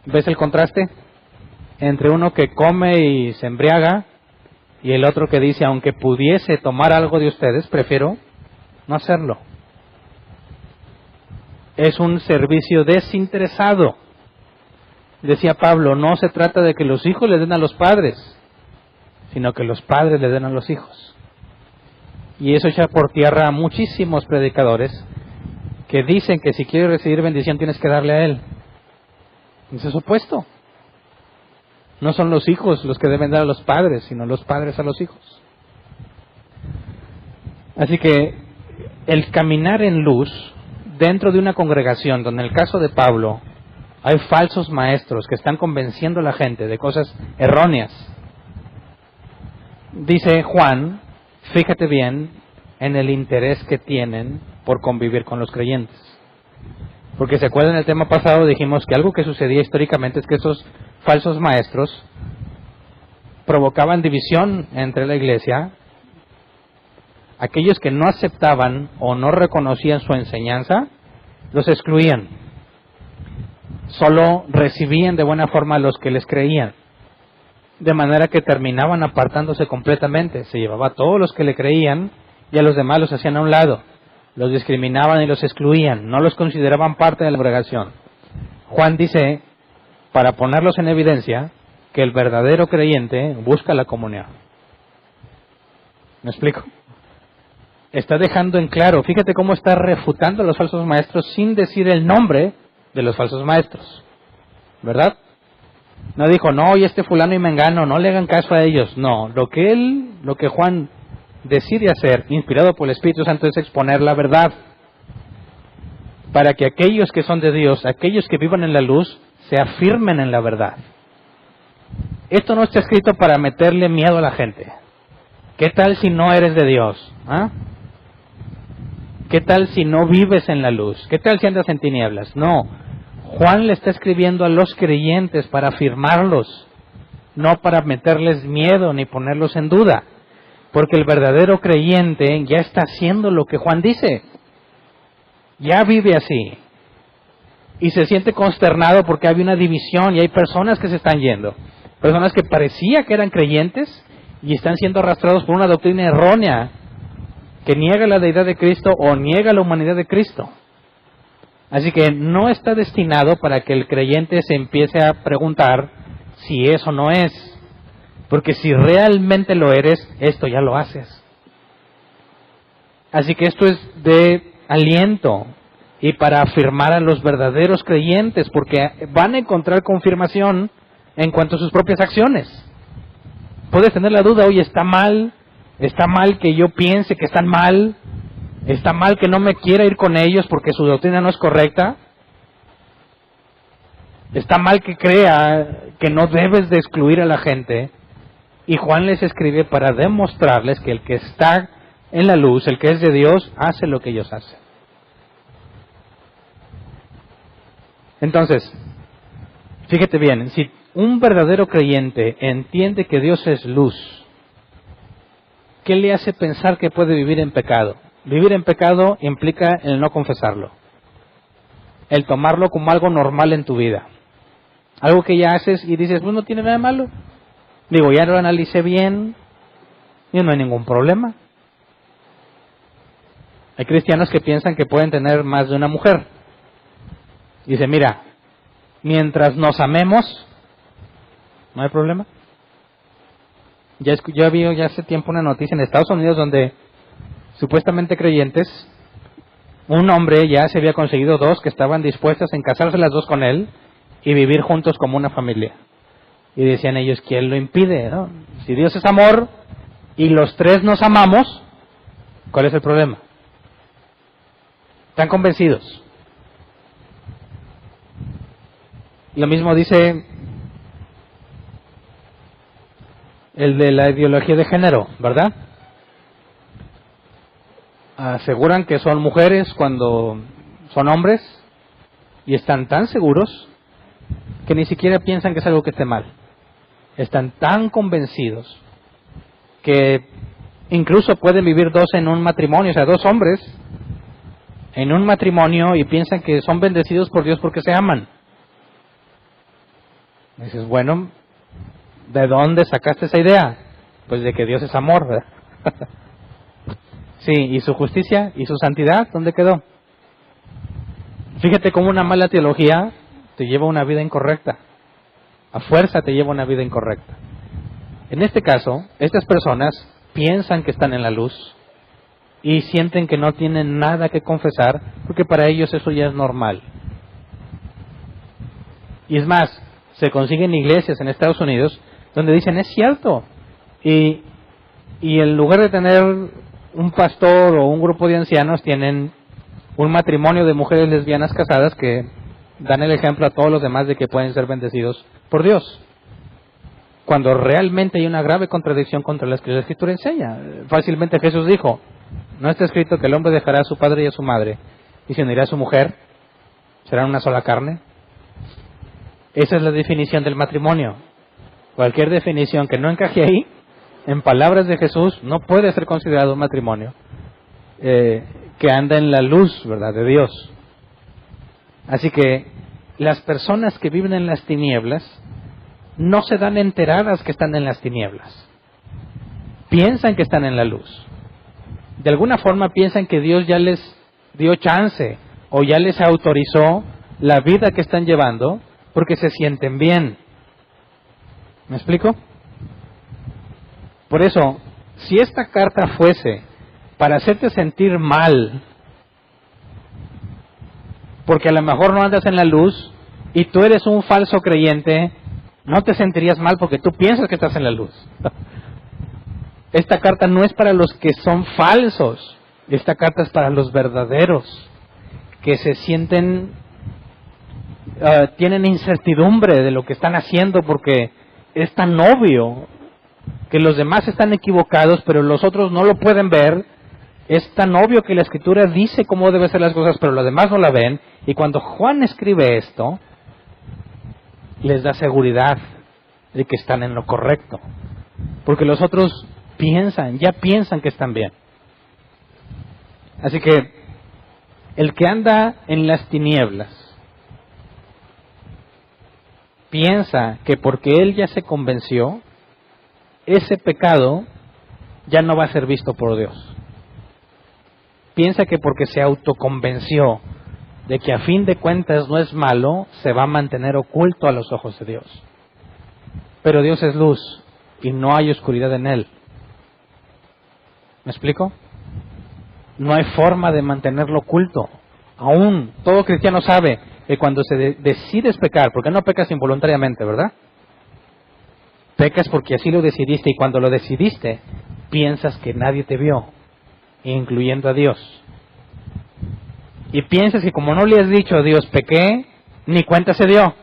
¿Ves el contraste? Entre uno que come y se embriaga, y el otro que dice, aunque pudiese tomar algo de ustedes, prefiero no hacerlo. Es un servicio desinteresado. Decía Pablo, no se trata de que los hijos le den a los padres, sino que los padres le den a los hijos. Y eso echa por tierra a muchísimos predicadores que dicen que si quieres recibir bendición tienes que darle a él. Eso es opuesto. No son los hijos los que deben dar a los padres, sino los padres a los hijos. Así que el caminar en luz dentro de una congregación donde en el caso de Pablo hay falsos maestros que están convenciendo a la gente de cosas erróneas. Dice Juan, fíjate bien en el interés que tienen por convivir con los creyentes. Porque se acuerdan, en el tema pasado dijimos que algo que sucedía históricamente es que esos falsos maestros provocaban división entre la iglesia. Aquellos que no aceptaban o no reconocían su enseñanza, los excluían. Solo recibían de buena forma a los que les creían. De manera que terminaban apartándose completamente. Se llevaba a todos los que le creían y a los demás los hacían a un lado. Los discriminaban y los excluían. No los consideraban parte de la congregación. Juan dice, para ponerlos en evidencia, que el verdadero creyente busca la comunión. ¿Me explico? Está dejando en claro, fíjate cómo está refutando a los falsos maestros sin decir el nombre de los falsos maestros. ¿Verdad? No dijo, no, y este fulano y mengano, no le hagan caso a ellos. No, lo que Juan decide hacer, inspirado por el Espíritu Santo, es exponer la verdad. Para que aquellos que son de Dios, aquellos que vivan en la luz, se afirmen en la verdad. Esto no está escrito para meterle miedo a la gente. ¿Qué tal si no eres de Dios? ¿Ah? ¿Qué tal si no vives en la luz? ¿Qué tal si andas en tinieblas? No. Juan le está escribiendo a los creyentes para afirmarlos, no para meterles miedo ni ponerlos en duda. Porque el verdadero creyente ya está haciendo lo que Juan dice. Ya vive así. Y se siente consternado porque hay una división y hay personas que se están yendo. Personas que parecía que eran creyentes y están siendo arrastrados por una doctrina errónea que niega la deidad de Cristo o niega la humanidad de Cristo. Así que no está destinado para que el creyente se empiece a preguntar si eso no es. Porque si realmente lo eres, esto ya lo haces. Así que esto es de aliento y para afirmar a los verdaderos creyentes, porque van a encontrar confirmación en cuanto a sus propias acciones. Puedes tener la duda, oye, está mal que yo piense que están mal, está mal que no me quiera ir con ellos porque su doctrina no es correcta, está mal que crea que no debes de excluir a la gente. Y Juan les escribe para demostrarles que el que está en la luz, el que es de Dios, hace lo que ellos hacen. Entonces, fíjate bien, si un verdadero creyente entiende que Dios es luz, ¿qué le hace pensar que puede vivir en pecado? Vivir en pecado implica el no confesarlo, el tomarlo como algo normal en tu vida. algo que ya haces y dices, pues no tiene nada de malo. Digo, ya lo analicé bien y no hay ningún problema. Hay cristianos que piensan que pueden tener más de una mujer. Dice, mira, mientras nos amemos, no hay problema. Yo vi ya hace tiempo una noticia en Estados Unidos donde supuestamente creyentes, un hombre ya se había conseguido dos que estaban dispuestas en casarse las dos con él y vivir juntos como una familia. Y decían ellos, ¿quién lo impide? ¿No? Si Dios es amor y los tres nos amamos, ¿cuál es el problema? ¿Están convencidos? Lo mismo dice el de la ideología de género, ¿verdad? Aseguran que son mujeres cuando son hombres y están tan seguros que ni siquiera piensan que es algo que esté mal. Están tan convencidos que incluso pueden vivir dos en un matrimonio, o sea, dos hombres en un matrimonio y piensan que son bendecidos por Dios porque se aman. Y dices, bueno, ¿de dónde sacaste esa idea? Pues de que Dios es amor, ¿verdad? Sí, ¿y su justicia y su santidad dónde quedó? Fíjate cómo una mala teología te lleva a una vida incorrecta. A fuerza te lleva a una vida incorrecta. En este caso, estas personas piensan que están en la luz y sienten que no tienen nada que confesar porque para ellos eso ya es normal. Y es más, se consiguen iglesias en Estados Unidos donde dicen, es cierto. Y en lugar de tener un pastor o un grupo de ancianos, tienen un matrimonio de mujeres lesbianas casadas que dan el ejemplo a todos los demás de que pueden ser bendecidos por Dios. Cuando realmente hay una grave contradicción contra lo que la Escritura enseña. Fácilmente Jesús dijo, ¿no está escrito que el hombre dejará a su padre y a su madre y se unirá a su mujer? ¿Serán una sola carne? Esa es la definición del matrimonio. Cualquier definición que no encaje ahí, en palabras de Jesús, no puede ser considerado un matrimonio que anda en la luz, ¿verdad?, de Dios. Así que las personas que viven en las tinieblas no se dan enteradas que están en las tinieblas. Piensan que están en la luz. De alguna forma piensan que Dios ya les dio chance o ya les autorizó la vida que están llevando porque se sienten bien. ¿Me explico? Por eso, si esta carta fuese para hacerte sentir mal, porque a lo mejor no andas en la luz y tú eres un falso creyente, no te sentirías mal porque tú piensas que estás en la luz. Esta carta no es para los que son falsos, esta carta es para los verdaderos, que se sienten, tienen incertidumbre de lo que están haciendo porque es tan obvio que los demás están equivocados, pero los otros no lo pueden ver. Es tan obvio que la Escritura dice cómo deben ser las cosas, pero los demás no la ven. Y cuando Juan escribe esto, les da seguridad de que están en lo correcto. Porque los otros ya piensan que están bien. Así que el que anda en las tinieblas piensa que porque él ya se convenció, ese pecado ya no va a ser visto por Dios. Piensa que porque se autoconvenció de que a fin de cuentas no es malo, se va a mantener oculto a los ojos de Dios. Pero Dios es luz y no hay oscuridad en Él. ¿Me explico? No hay forma de mantenerlo oculto. Aún todo cristiano sabe que cuando decides pecar, porque no pecas involuntariamente, ¿verdad? Pecas porque así lo decidiste y cuando lo decidiste, piensas que nadie te vio, incluyendo a Dios. Y piensas que como no le has dicho a Dios pequé, ni cuenta se dio.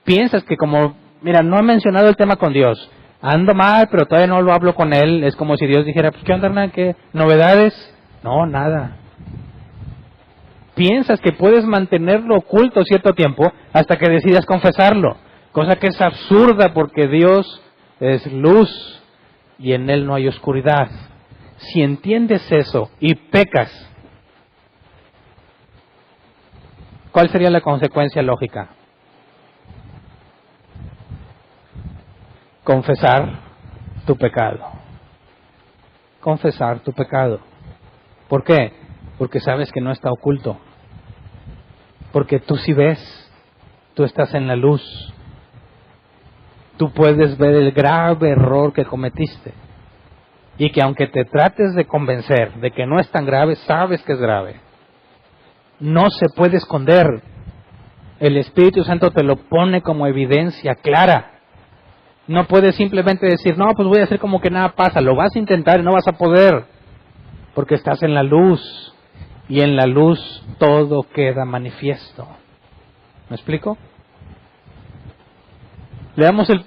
Piensas que como, mira, no he mencionado el tema con Dios, ando mal, pero todavía no lo hablo con Él, es como si Dios dijera, pues ¿qué onda, Hernán? ¿Qué novedades? No, nada. Piensas que puedes mantenerlo oculto cierto tiempo hasta que decidas confesarlo, cosa que es absurda porque Dios es luz y en Él no hay oscuridad. Si entiendes eso y pecas, ¿cuál sería la consecuencia lógica? confesar tu pecado. Confesar tu pecado. ¿Por qué? Porque sabes que no está oculto. Porque tú sí ves, tú estás en la luz. Tú puedes ver el grave error que cometiste. Y que aunque te trates de convencer de que no es tan grave, sabes que es grave. No se puede esconder. El Espíritu Santo te lo pone como evidencia clara. No puedes simplemente decir, no, pues voy a hacer como que nada pasa. Lo vas a intentar y no vas a poder. Porque estás en la luz. Y en la luz todo queda manifiesto. ¿Me explico? Leamos el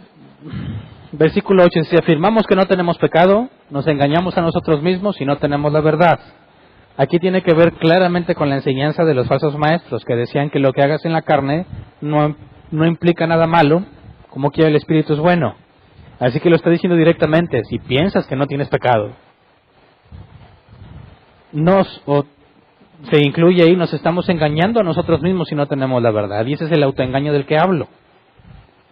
versículo 8. Si afirmamos que no tenemos pecado, nos engañamos a nosotros mismos y no tenemos la verdad. Aquí tiene que ver claramente con la enseñanza de los falsos maestros, que decían que lo que hagas en la carne no implica nada malo, como quiera el Espíritu es bueno. Así que lo está diciendo directamente, si piensas que no tienes pecado. Se incluye ahí, nos estamos engañando a nosotros mismos si no tenemos la verdad. Y ese es el autoengaño del que hablo.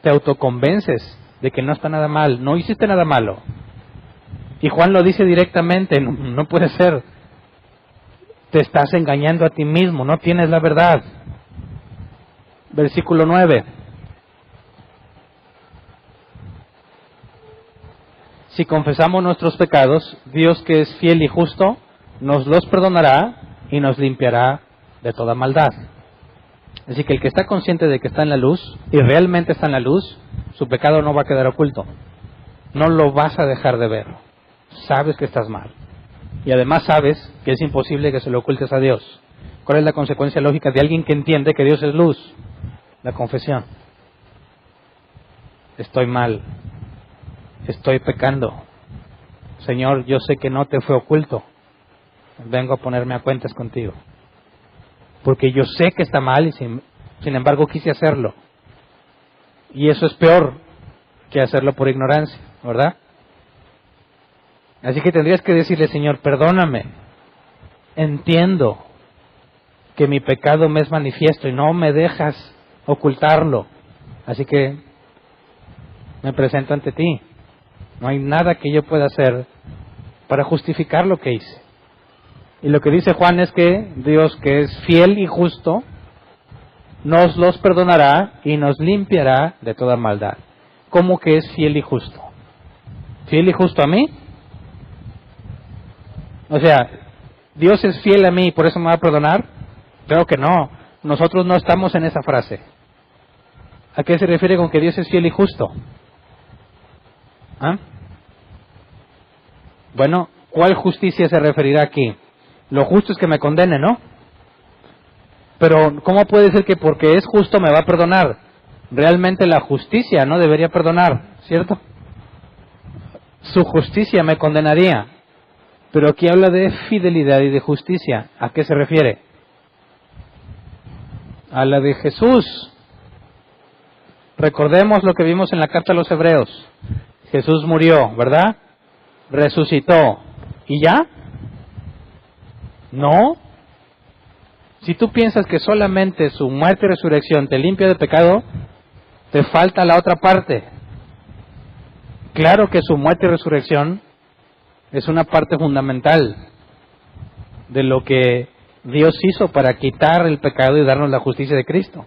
Te autoconvences de que no está nada mal, no hiciste nada malo. Y Juan lo dice directamente, no puede ser. Te estás engañando a ti mismo, no tienes la verdad. Versículo 9. Si confesamos nuestros pecados, Dios, que es fiel y justo, nos los perdonará y nos limpiará de toda maldad. Así que el que está consciente de que está en la luz, y realmente está en la luz, su pecado no va a quedar oculto. No lo vas a dejar de ver. Sabes que estás mal. Y además sabes que es imposible que se lo ocultes a Dios. ¿Cuál es la consecuencia lógica de alguien que entiende que Dios es luz? La confesión. Estoy mal. Estoy pecando. Señor, yo sé que no te fue oculto. Vengo a ponerme a cuentas contigo. Porque yo sé que está mal y sin embargo quise hacerlo. Y eso es peor que hacerlo por ignorancia, ¿verdad? Así que tendrías que decirle, Señor, perdóname. Entiendo que mi pecado me es manifiesto y no me dejas ocultarlo. Así que me presento ante ti. No hay nada que yo pueda hacer para justificar lo que hice. Y lo que dice Juan es que Dios, que es fiel y justo, nos los perdonará y nos limpiará de toda maldad. ¿Cómo que es fiel y justo? ¿Fiel y justo a mí? O sea, ¿Dios es fiel a mí y por eso me va a perdonar? Creo que no. Nosotros no estamos en esa frase. ¿A qué se refiere con que Dios es fiel y justo? ¿Ah? Bueno, ¿cuál justicia se referirá aquí? Lo justo es que me condene, ¿no? Pero ¿cómo puede ser que porque es justo me va a perdonar? Realmente la justicia no debería perdonar, ¿cierto? Su justicia me condenaría. Pero aquí habla de fidelidad y de justicia. ¿A qué se refiere? A la de Jesús. Recordemos lo que vimos en la carta a los Hebreos. Jesús murió, ¿verdad? Resucitó. ¿Y ya? No. Si tú piensas que solamente su muerte y resurrección te limpia de pecado, te falta la otra parte. Claro que su muerte y resurrección es una parte fundamental de lo que Dios hizo para quitar el pecado y darnos la justicia de Cristo.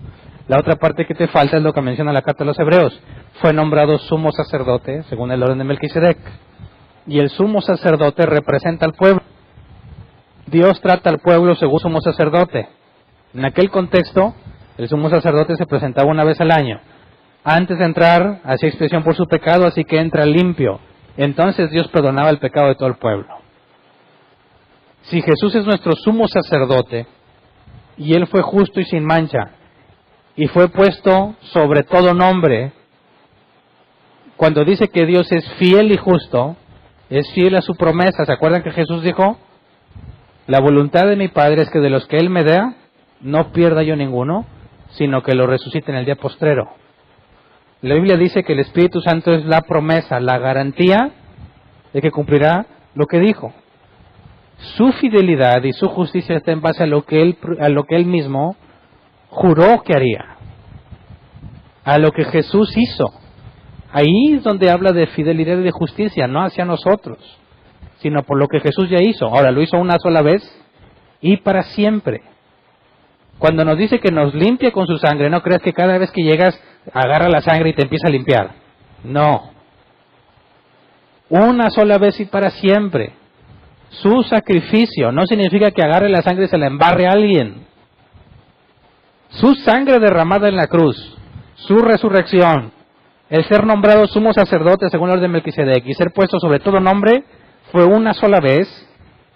La otra parte que te falta es lo que menciona la carta de los Hebreos. Fue nombrado sumo sacerdote según el orden de Melquisedec. Y el sumo sacerdote representa al pueblo. Dios trata al pueblo según sumo sacerdote. En aquel contexto, el sumo sacerdote se presentaba una vez al año. Antes de entrar, hacía expiación por su pecado, así que entra limpio. Entonces Dios perdonaba el pecado de todo el pueblo. Si Jesús es nuestro sumo sacerdote, y Él fue justo y sin mancha, y fue puesto sobre todo nombre, cuando dice que Dios es fiel y justo, es fiel a su promesa. ¿Se acuerdan que Jesús dijo? La voluntad de mi Padre es que de los que Él me dé, no pierda yo ninguno, sino que lo resucite en el día postrero. La Biblia dice que el Espíritu Santo es la promesa, la garantía de que cumplirá lo que dijo. Su fidelidad y su justicia está en base a lo que Él mismo juró que haría, a lo que Jesús hizo. Ahí es donde habla de fidelidad y de justicia, no hacia nosotros, sino por lo que Jesús ya hizo. Ahora, lo hizo una sola vez y para siempre. Cuando nos dice que nos limpia con su sangre, no creas que cada vez que llegas agarra la sangre y te empieza a limpiar. No. Una sola vez y para siempre. Su sacrificio no significa que agarre la sangre y se la embarre a alguien. Su sangre derramada en la cruz, su resurrección, el ser nombrado sumo sacerdote según el orden de Melquisedec y ser puesto sobre todo nombre, fue una sola vez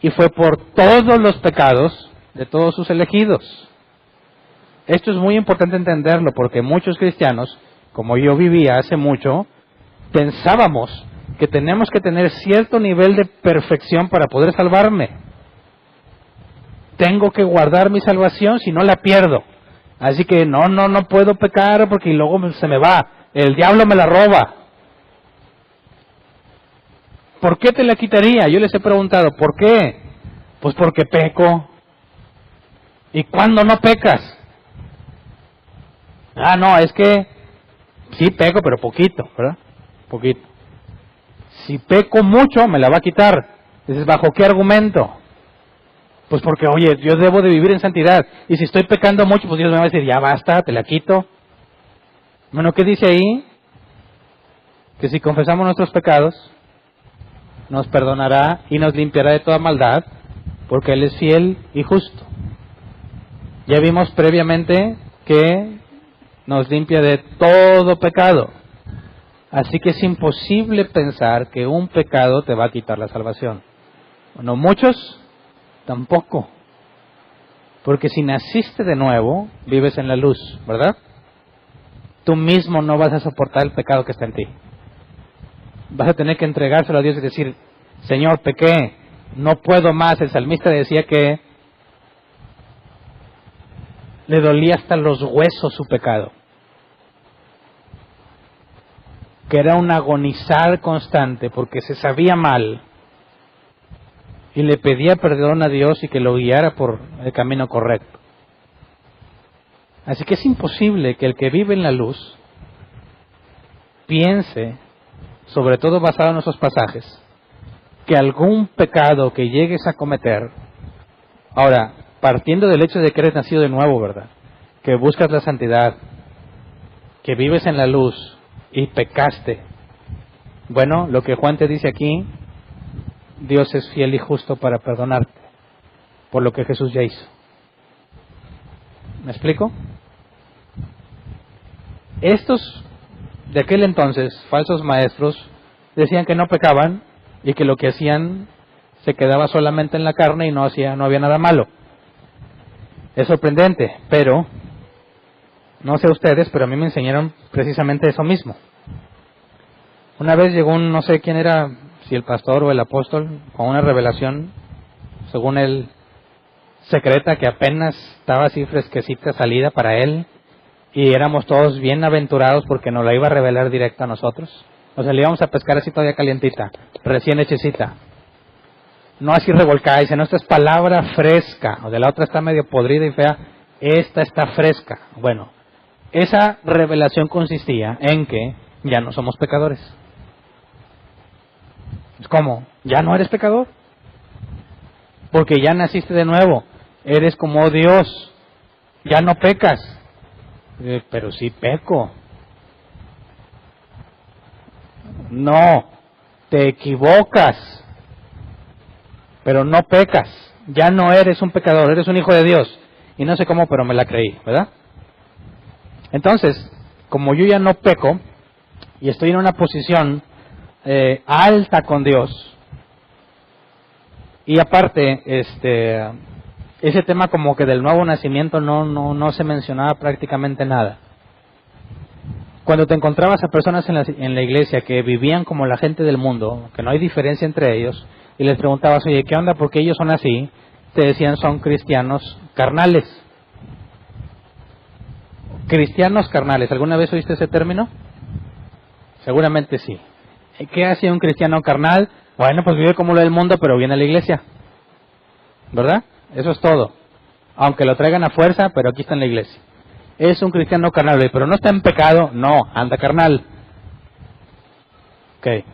y fue por todos los pecados de todos sus elegidos. Esto es muy importante entenderlo porque muchos cristianos, como yo vivía hace mucho, pensábamos que tenemos que tener cierto nivel de perfección para poder salvarme. Tengo que guardar mi salvación, si no la pierdo. Así que no puedo pecar porque luego se me va. El diablo me la roba. ¿Por qué te la quitaría? Yo les he preguntado, ¿por qué? Pues porque peco. ¿Y cuándo no pecas? No, es que sí peco, pero poquito, ¿verdad? Poquito. Si peco mucho, me la va a quitar. Dices, ¿bajo qué argumento? Pues porque, oye, yo debo de vivir en santidad. Y si estoy pecando mucho, pues Dios me va a decir, ya basta, te la quito. Bueno, ¿qué dice ahí? Que si confesamos nuestros pecados, nos perdonará y nos limpiará de toda maldad, porque Él es fiel y justo. Ya vimos previamente que nos limpia de todo pecado. Así que es imposible pensar que un pecado te va a quitar la salvación. Bueno, muchos tampoco. Porque si naciste de nuevo, vives en la luz, ¿verdad? Tú mismo no vas a soportar el pecado que está en ti. Vas a tener que entregárselo a Dios y decir, Señor, pequé, no puedo más. El salmista decía que le dolía hasta los huesos su pecado. Que era un agonizar constante porque se sabía mal y le pedía perdón a Dios y que lo guiara por el camino correcto. Así que es imposible que el que vive en la luz piense, sobre todo basado en esos pasajes, que algún pecado que llegues a cometer, ahora, partiendo del hecho de que eres nacido de nuevo, ¿verdad? Que buscas la santidad, que vives en la luz y pecaste. Bueno, lo que Juan te dice aquí, Dios es fiel y justo para perdonarte por lo que Jesús ya hizo. ¿Me explico? Estos de aquel entonces, falsos maestros, decían que no pecaban y que lo que hacían se quedaba solamente en la carne y no había nada malo. Es sorprendente, pero no sé ustedes, pero a mí me enseñaron precisamente eso mismo. Una vez llegó no sé quién era, si el pastor o el apóstol, con una revelación, según él, secreta, que apenas estaba así fresquecita salida para él, y éramos todos bien aventurados porque nos la iba a revelar directa a nosotros. O sea, le íbamos a pescar así todavía calientita, recién hechecita. No así revolcada, dice, no, esta es palabra fresca, o de la otra está medio podrida y fea, esta está fresca. Bueno, esa revelación consistía en que ya no somos pecadores. ¿Cómo? ¿Ya no eres pecador? Porque ya naciste de nuevo, eres como Dios, ya no pecas. Pero sí peco. No, te equivocas, pero no pecas. Ya no eres un pecador, eres un hijo de Dios. Y no sé cómo, pero me la creí, ¿verdad? Entonces, como yo ya no peco y estoy en una posición alta con Dios, y aparte, ese tema como que del nuevo nacimiento no se mencionaba prácticamente nada. Cuando te encontrabas a personas en la iglesia que vivían como la gente del mundo, que no hay diferencia entre ellos, y les preguntabas, oye, ¿qué onda? ¿Por qué ellos son así? Te decían, son cristianos carnales. Cristianos carnales, ¿alguna vez oíste ese término? Seguramente sí. ¿Qué hace un cristiano carnal? Bueno, pues vive como lo del mundo, pero viene a la iglesia. ¿Verdad? Eso es todo. Aunque lo traigan a fuerza, pero aquí está en la iglesia. Es un cristiano carnal, pero no está en pecado, no, anda carnal. Ok.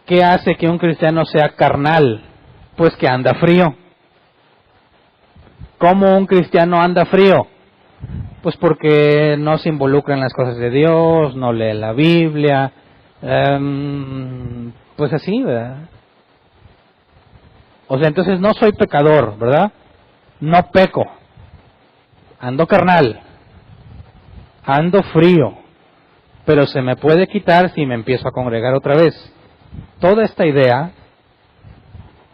¿Qué hace que un cristiano sea carnal? Pues que anda frío. ¿Cómo un cristiano anda frío? Pues porque no se involucra en las cosas de Dios, no lee la Biblia, pues así, ¿verdad? O sea, entonces no soy pecador, ¿verdad? No peco, ando carnal, ando frío, pero se me puede quitar si me empiezo a congregar otra vez. Toda esta idea,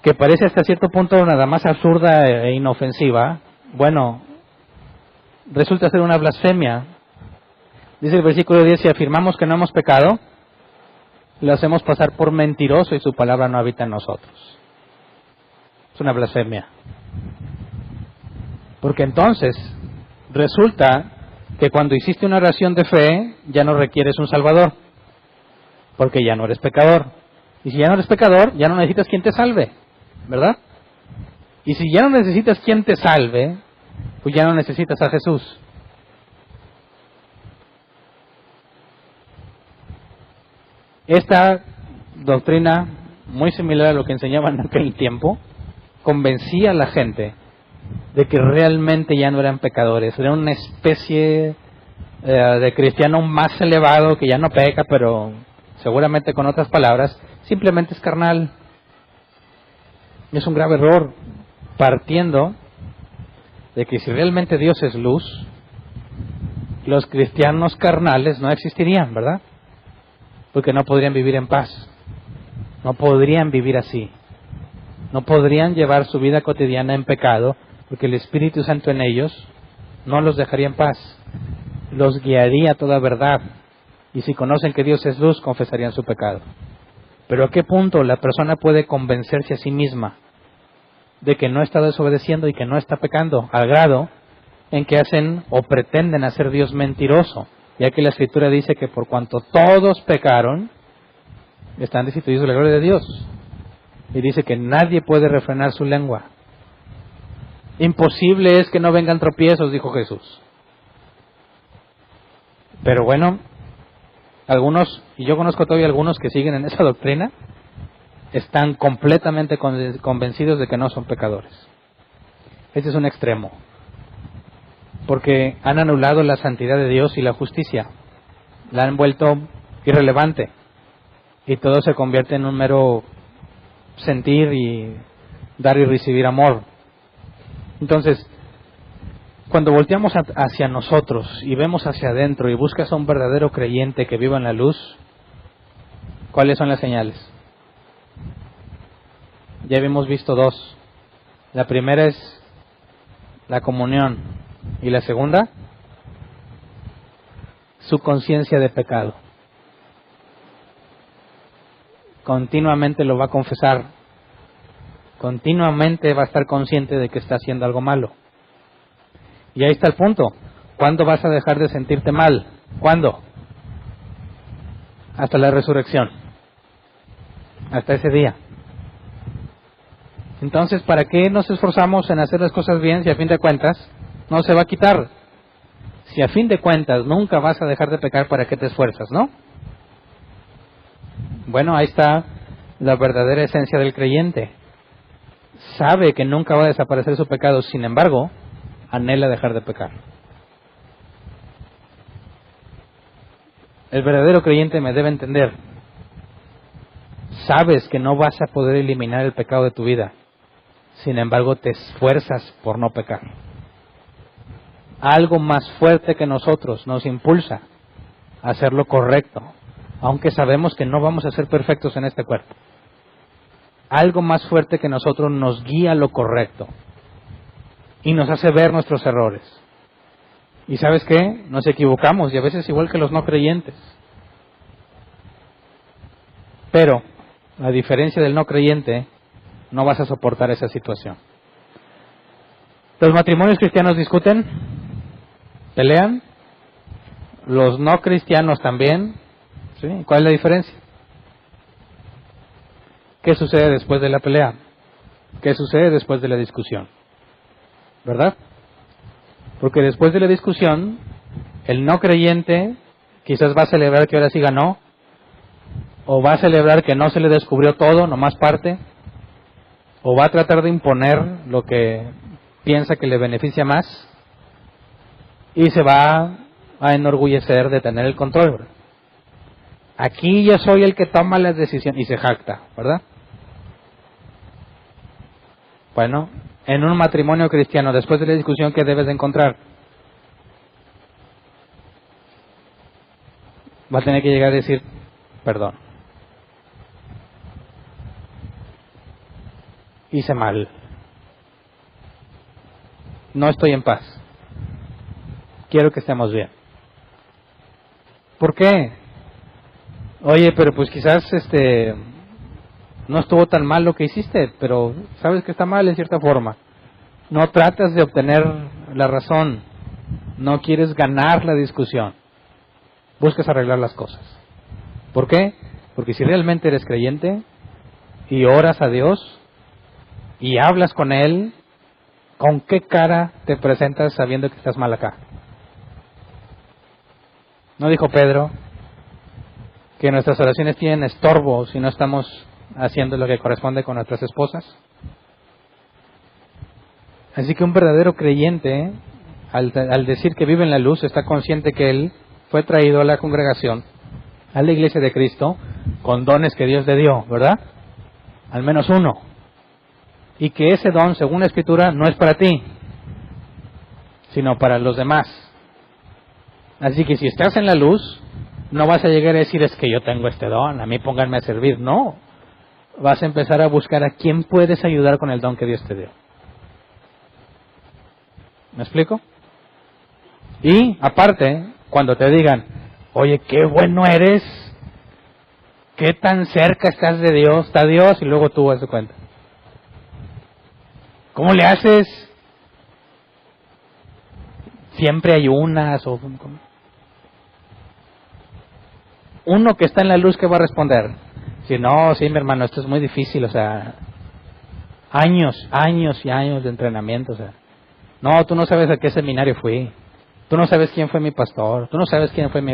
que parece hasta cierto punto nada más absurda e inofensiva, bueno, resulta ser una blasfemia. Dice el versículo 10, si afirmamos que no hemos pecado, lo hacemos pasar por mentiroso y su palabra no habita en nosotros. Es una blasfemia. Porque entonces resulta que cuando hiciste una oración de fe, ya no requieres un salvador, porque ya no eres pecador. Y si ya no eres pecador, ya no necesitas quien te salve, ¿verdad? Y si ya no necesitas quien te salve, pues ya no necesitas a Jesús. Esta doctrina, muy similar a lo que enseñaban en aquel tiempo, convencía a la gente de que realmente ya no eran pecadores, era una especie de cristiano más elevado que ya no peca, pero seguramente con otras palabras, simplemente es carnal. Es un grave error, partiendo de que si realmente Dios es luz, los cristianos carnales no existirían, ¿verdad? Porque no podrían vivir en paz, no podrían vivir así, no podrían llevar su vida cotidiana en pecado, porque el Espíritu Santo en ellos no los dejaría en paz, los guiaría a toda verdad, y si conocen que Dios es luz, confesarían su pecado. Pero ¿a qué punto la persona puede convencerse a sí misma de que no está desobedeciendo y que no está pecando, al grado en que hacen o pretenden hacer Dios mentiroso? Ya que la Escritura dice que por cuanto todos pecaron, están destituidos de la gloria de Dios. Y dice que nadie puede refrenar su lengua. Imposible es que no vengan tropiezos, dijo Jesús. Pero bueno, algunos, y yo conozco todavía algunos que siguen en esa doctrina, están completamente convencidos de que no son pecadores. Este es un extremo, porque han anulado la santidad de Dios y la justicia, la han vuelto irrelevante, y todo se convierte en un mero sentir y dar y recibir amor. Entonces, cuando volteamos hacia nosotros y vemos hacia adentro y buscas a un verdadero creyente que viva en la luz, ¿cuáles son las señales? Ya habíamos visto dos. La primera es la comunión, y la segunda, su conciencia de pecado. Continuamente lo va a confesar, continuamente va a estar consciente de que está haciendo algo malo. Y ahí está el punto. ¿Cuándo vas a dejar de sentirte mal? ¿Cuándo? Hasta la resurrección. Hasta ese día. Entonces, ¿para qué nos esforzamos en hacer las cosas bien si a fin de cuentas no se va a quitar? Si a fin de cuentas nunca vas a dejar de pecar, ¿para qué te esfuerzas, no? Bueno, ahí está la verdadera esencia del creyente. Sabe que nunca va a desaparecer su pecado, sin embargo, anhela dejar de pecar. El verdadero creyente me debe entender. Sabes que no vas a poder eliminar el pecado de tu vida, sin embargo te esfuerzas por no pecar. Algo más fuerte que nosotros nos impulsa a hacer lo correcto, aunque sabemos que no vamos a ser perfectos en este cuerpo. Algo más fuerte que nosotros nos guía a lo correcto y nos hace ver nuestros errores. ¿Y sabes qué? Nos equivocamos, y a veces igual que los no creyentes. Pero, a diferencia del no creyente, no vas a soportar esa situación. ¿Los matrimonios cristianos discuten? ¿Pelean? ¿Los no cristianos también? ¿Sí? ¿Cuál es la diferencia? ¿Qué sucede después de la pelea? ¿Qué sucede después de la discusión? ¿Verdad? Porque después de la discusión, el no creyente quizás va a celebrar que ahora sí ganó, o va a celebrar que no se le descubrió todo, nomás parte, o va a tratar de imponer lo que piensa que le beneficia más, y se va a enorgullecer de tener el control, ¿verdad? Aquí yo soy el que toma las decisiones, y se jacta, ¿verdad? Bueno, en un matrimonio cristiano, después de la discusión, ¿qué debes de encontrar? Va a tener que llegar a decir, perdón, hice mal, no estoy en paz, quiero que estemos bien. ¿Por qué? Oye, pero pues quizás no estuvo tan mal lo que hiciste, pero sabes que está mal en cierta forma. No tratas de obtener la razón, no quieres ganar la discusión, buscas arreglar las cosas. ¿Por qué? Porque si realmente eres creyente y oras a Dios y hablas con Él, ¿con qué cara te presentas sabiendo que estás mal acá? ¿No dijo Pedro que nuestras oraciones tienen estorbo si no estamos haciendo lo que corresponde con nuestras esposas? Así que un verdadero creyente, al decir que vive en la luz, está consciente que él fue traído a la congregación, a la iglesia de Cristo, con dones que Dios le dio, ¿verdad? Al menos uno. Y que ese don, según la Escritura, no es para ti, sino para los demás. Así que si estás en la luz, no vas a llegar a decir, es que yo tengo este don, a mí pónganme a servir. No, vas a empezar a buscar a quién puedes ayudar con el don que Dios te dio. ¿Me explico? Y aparte, cuando te digan, oye, qué bueno eres, qué tan cerca estás de Dios, está Dios, y luego tú vas de cuenta. ¿Cómo le haces? Siempre hay unas o... Uno que está en la luz, ¿qué va a responder? Si no, sí, mi hermano, esto es muy difícil, o sea, años y años de entrenamiento, o sea, no, tú no sabes a qué seminario fui, tú no sabes quién fue mi pastor, tú no sabes quién fue mi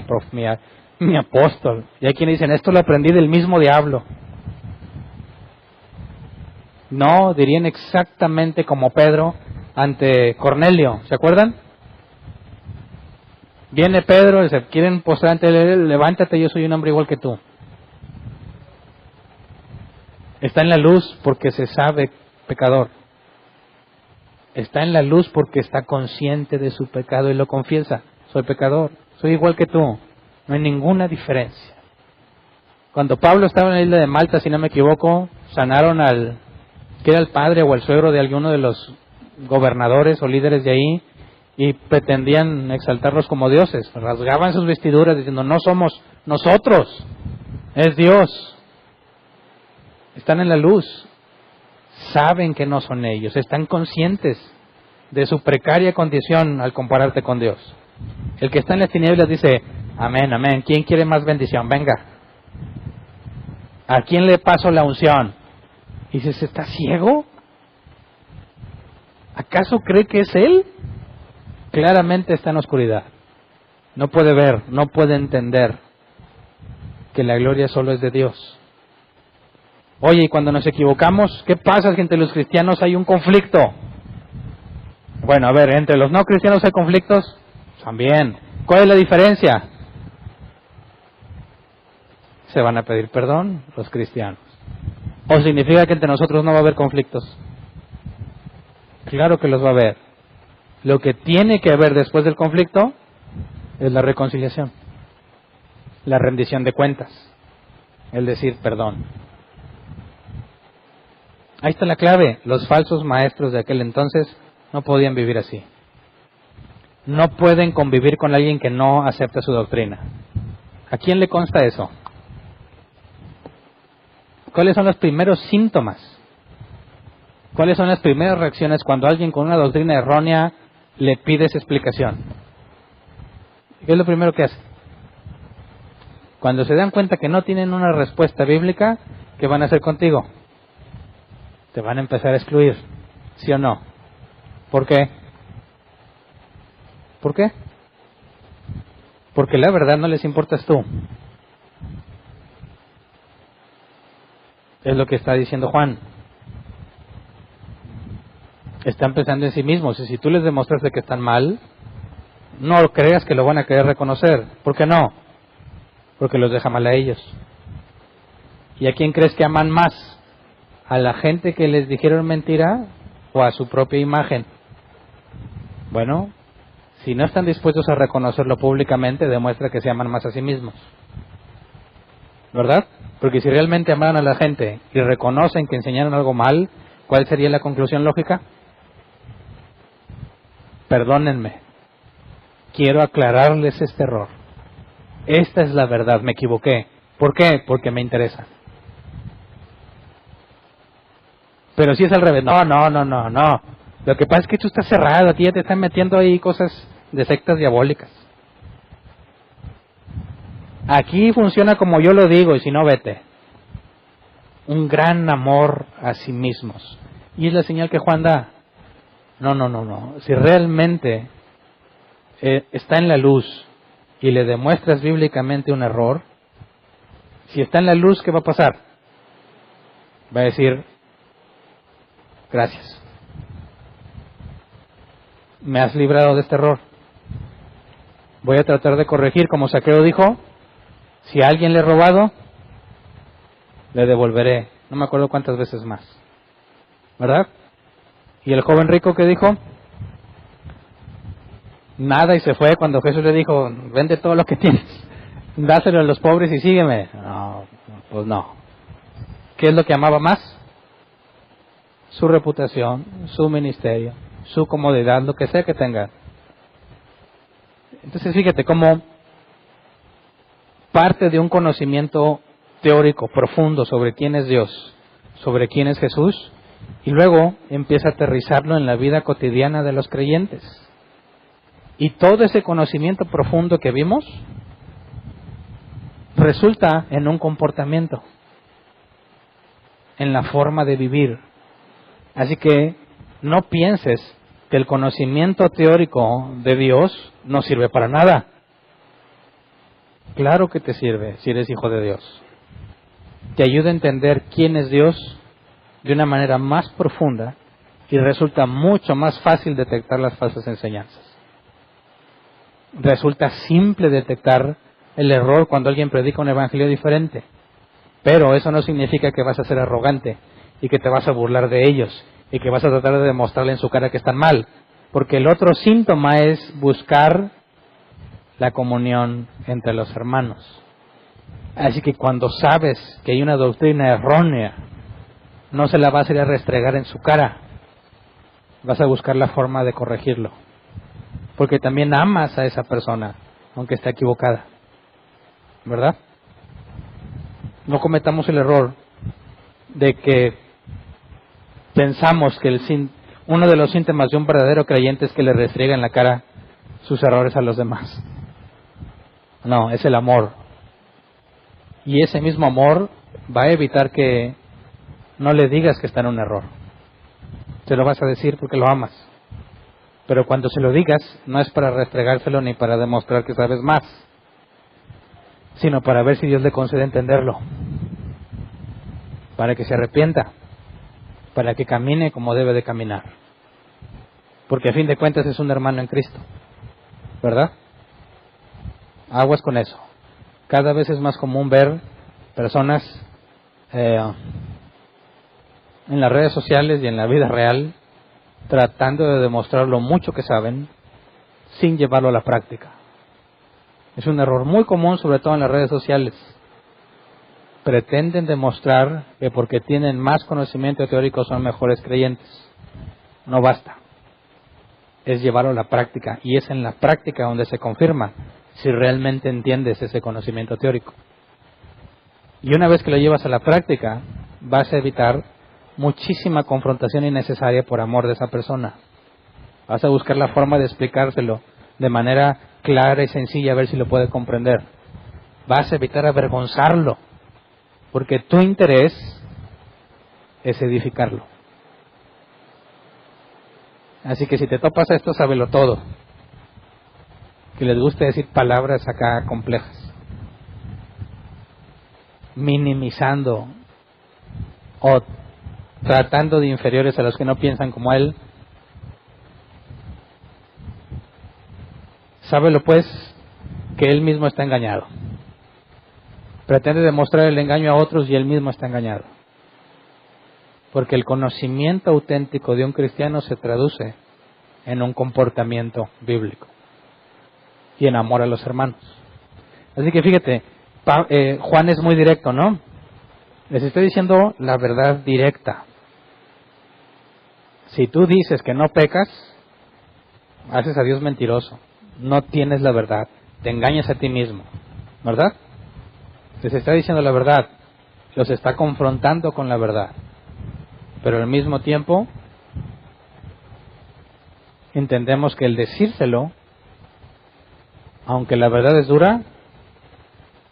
apóstol. Y hay quienes dicen, esto lo aprendí del mismo diablo. No, dirían exactamente como Pedro ante Cornelio, ¿se acuerdan? Viene Pedro, se quieren postrar ante él, levántate, yo soy un hombre igual que tú. Está en la luz porque se sabe pecador. Está en la luz porque está consciente de su pecado y lo confiesa. Soy pecador, soy igual que tú. No hay ninguna diferencia. Cuando Pablo estaba en la isla de Malta, si no me equivoco, sanaron que era el padre o el suegro de alguno de los gobernadores o líderes de ahí, y pretendían exaltarlos como dioses. Rasgaban sus vestiduras diciendo, no somos nosotros, es Dios. Están en la luz, saben que no son ellos, están conscientes de su precaria condición al compararte con Dios. El que está en las tinieblas dice, amén, amén, ¿quién quiere más bendición? Venga. ¿A quién le paso la unción? Y dices, ¿está ciego? ¿Acaso cree que es él? Claramente está en oscuridad. No puede ver, no puede entender que la gloria solo es de Dios. Oye, y cuando nos equivocamos, ¿qué pasa si entre los cristianos hay un conflicto? Bueno, a ver, entre los no cristianos hay conflictos, también. ¿Cuál es la diferencia? Se van a pedir perdón los cristianos. ¿O significa que entre nosotros no va a haber conflictos? Claro que los va a haber. Lo que tiene que haber después del conflicto es la reconciliación, la rendición de cuentas, el decir perdón. Ahí está la clave. Los falsos maestros de aquel entonces no podían vivir así. No pueden convivir con alguien que no acepta su doctrina. ¿A quién le consta eso? ¿Cuáles son los primeros síntomas? ¿Cuáles son las primeras reacciones cuando alguien con una doctrina errónea le pides explicación? ¿Qué es lo primero que hace? Cuando se dan cuenta que no tienen una respuesta bíblica, ¿qué van a hacer contigo? Te van a empezar a excluir, ¿sí o no? ¿Por qué? ¿Por qué? Porque la verdad no les importas tú. Es lo que está diciendo Juan. Están pensando en sí mismos, y si tú les demostraste que están mal, no creas que lo van a querer reconocer. ¿Por qué no? Porque los deja mal a ellos. ¿Y a quién crees que aman más? ¿A la gente que les dijeron mentira o a su propia imagen? Bueno, si no están dispuestos a reconocerlo públicamente, demuestra que se aman más a sí mismos. ¿Verdad? Porque si realmente amaran a la gente y reconocen que enseñaron algo mal, ¿cuál sería la conclusión lógica? Perdónenme, quiero aclararles este error. Esta es la verdad, me equivoqué. ¿Por qué? Porque me interesa. Pero si es al revés, no. Lo que pasa es que tú estás cerrado, aquí ya te están metiendo ahí cosas de sectas diabólicas. Aquí funciona como yo lo digo, y si no, vete. Un gran amor a sí mismos. Y es la señal que Juan da. No. Si realmente está en la luz y le demuestras bíblicamente un error, si está en la luz, ¿qué va a pasar? Va a decir, gracias. Me has librado de este error. Voy a tratar de corregir, como Zaqueo dijo, si a alguien le he robado, le devolveré. No me acuerdo cuántas veces más. ¿Verdad? ¿Y el joven rico qué dijo? Nada, y se fue cuando Jesús le dijo, vende todo lo que tienes, dáselo a los pobres y sígueme. No, pues no. ¿Qué es lo que amaba más? Su reputación, su ministerio, su comodidad, lo que sea que tenga. Entonces fíjate cómo parte de un conocimiento teórico profundo sobre quién es Dios, sobre quién es Jesús, y luego empieza a aterrizarlo en la vida cotidiana de los creyentes. Y todo ese conocimiento profundo que vimos resulta en un comportamiento, en la forma de vivir. Así que no pienses que el conocimiento teórico de Dios no sirve para nada. Claro que te sirve si eres hijo de Dios. Te ayuda a entender quién es Dios de una manera más profunda y resulta mucho más fácil detectar las falsas enseñanzas. Resulta simple detectar el error cuando alguien predica un evangelio diferente. Pero eso no significa que vas a ser arrogante y que te vas a burlar de ellos y que vas a tratar de demostrarle en su cara que están mal. Porque el otro síntoma es buscar la comunión entre los hermanos. Así que cuando sabes que hay una doctrina errónea, no se la vas a ir a restregar en su cara. Vas a buscar la forma de corregirlo. Porque también amas a esa persona, aunque esté equivocada. ¿Verdad? No cometamos el error de que pensamos que uno de los síntomas de un verdadero creyente es que le restriega en la cara sus errores a los demás. No, es el amor. Y ese mismo amor va a evitar que no le digas que está en un error. Se lo vas a decir porque lo amas. Pero cuando se lo digas, no es para restregárselo ni para demostrar que sabes más, sino para ver si Dios le concede entenderlo, para que se arrepienta, para que camine como debe de caminar. Porque a fin de cuentas es un hermano en Cristo, ¿verdad? Aguas con eso. Cada vez es más común ver personas en las redes sociales y en la vida real tratando de demostrar lo mucho que saben sin llevarlo a la práctica. Es un error muy común, sobre todo en las redes sociales. Pretenden demostrar que porque tienen más conocimiento teórico son mejores creyentes. No basta. Es llevarlo a la práctica, y es en la práctica donde se confirma si realmente entiendes ese conocimiento teórico. Y una vez que lo llevas a la práctica, vas a evitar muchísima confrontación innecesaria por amor de esa persona. Vas a buscar la forma de explicárselo de manera clara y sencilla, a ver si lo puede comprender. Vas a evitar avergonzarlo, porque tu interés es edificarlo. Así que si te topas a esto, sábelo todo. Que les guste decir palabras acá complejas, minimizando o tratando de inferiores a los que no piensan como él. Sábelo pues que él mismo está engañado. Pretende demostrar el engaño a otros y él mismo está engañado. Porque el conocimiento auténtico de un cristiano se traduce en un comportamiento bíblico y en amor a los hermanos. Así que fíjate, Juan es muy directo, ¿no? Les estoy diciendo la verdad directa. Si tú dices que no pecas, haces a Dios mentiroso. No tienes la verdad. Te engañas a ti mismo, ¿verdad? Les está diciendo la verdad. Los está confrontando con la verdad. Pero al mismo tiempo, entendemos que el decírselo, aunque la verdad es dura,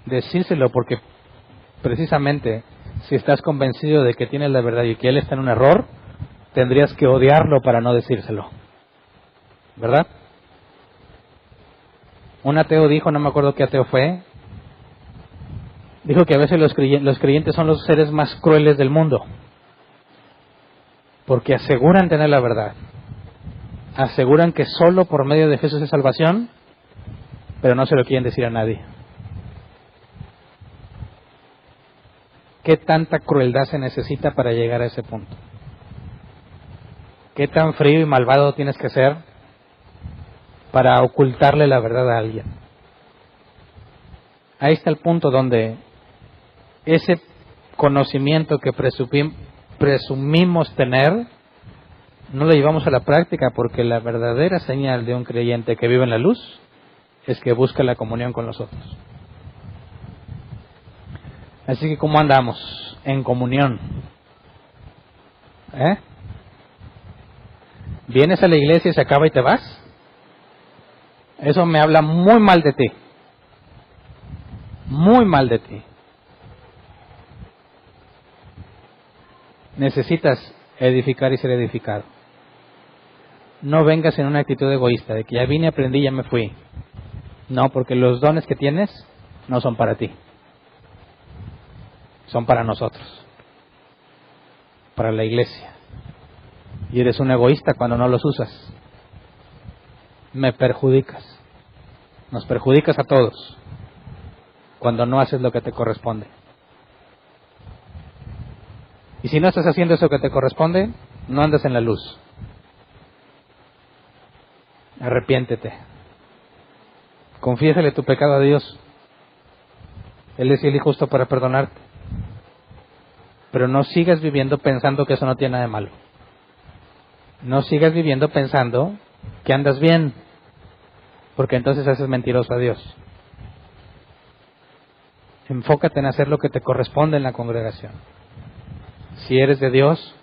decírselo porque precisamente si estás convencido de que tienes la verdad y que él está en un error, tendrías que odiarlo para no decírselo, ¿verdad? Un ateo dijo, no me acuerdo qué ateo fue, dijo que a veces los creyentes son los seres más crueles del mundo, porque aseguran tener la verdad, aseguran que solo por medio de Jesús es salvación, pero no se lo quieren decir a nadie. ¿Qué tanta crueldad se necesita para llegar a ese punto? ¿Qué tan frío y malvado tienes que ser para ocultarle la verdad a alguien? Ahí está el punto donde ese conocimiento que presumimos tener, no lo llevamos a la práctica, porque la verdadera señal de un creyente que vive en la luz es que busca la comunión con los otros. Así que, ¿cómo andamos? En comunión. ¿Vienes a la iglesia y se acaba y te vas? Eso me habla muy mal de ti. Muy mal de ti. Necesitas edificar y ser edificado. No vengas en una actitud egoísta, de que ya vine, aprendí, ya me fui. No, porque los dones que tienes no son para ti. Son para nosotros. Para la iglesia. Y eres un egoísta cuando no los usas. Me perjudicas. Nos perjudicas a todos cuando no haces lo que te corresponde. Y si no estás haciendo eso que te corresponde, no andas en la luz. Arrepiéntete. Confiésale tu pecado a Dios. Él es fiel y justo para perdonarte. Pero no sigas viviendo pensando que eso no tiene nada de malo. No sigas viviendo pensando que andas bien, porque entonces haces mentiroso a Dios. Enfócate en hacer lo que te corresponde en la congregación. Si eres de Dios,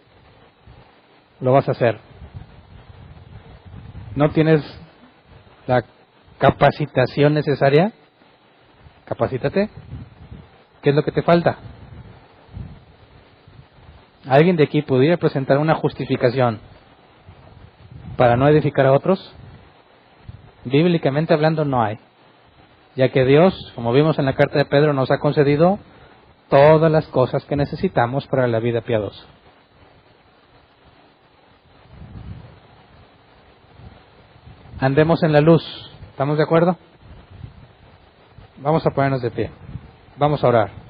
lo vas a hacer. ¿No tienes la capacitación necesaria? Capacítate. ¿Qué es lo que te falta? ¿Alguien de aquí pudiera presentar una justificación para no edificar a otros? Bíblicamente hablando no hay, ya que Dios, como vimos en la carta de Pedro, nos ha concedido todas las cosas que necesitamos para la vida piadosa. Andemos en la luz, ¿estamos de acuerdo? Vamos a ponernos de pie, vamos a orar.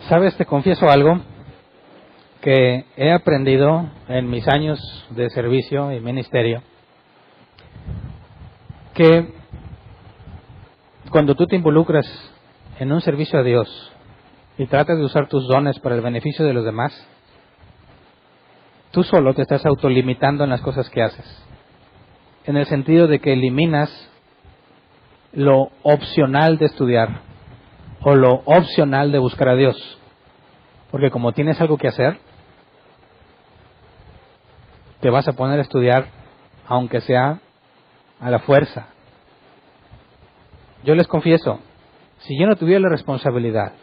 ¿Sabes? Te confieso algo que he aprendido en mis años de servicio y ministerio, que cuando tú te involucras en un servicio a Dios y tratas de usar tus dones para el beneficio de los demás, tú solo te estás autolimitando en las cosas que haces, en el sentido de que eliminas lo opcional de estudiar o lo opcional de buscar a Dios. Porque como tienes algo que hacer, te vas a poner a estudiar, aunque sea a la fuerza. Yo les confieso, si yo no tuviera la responsabilidad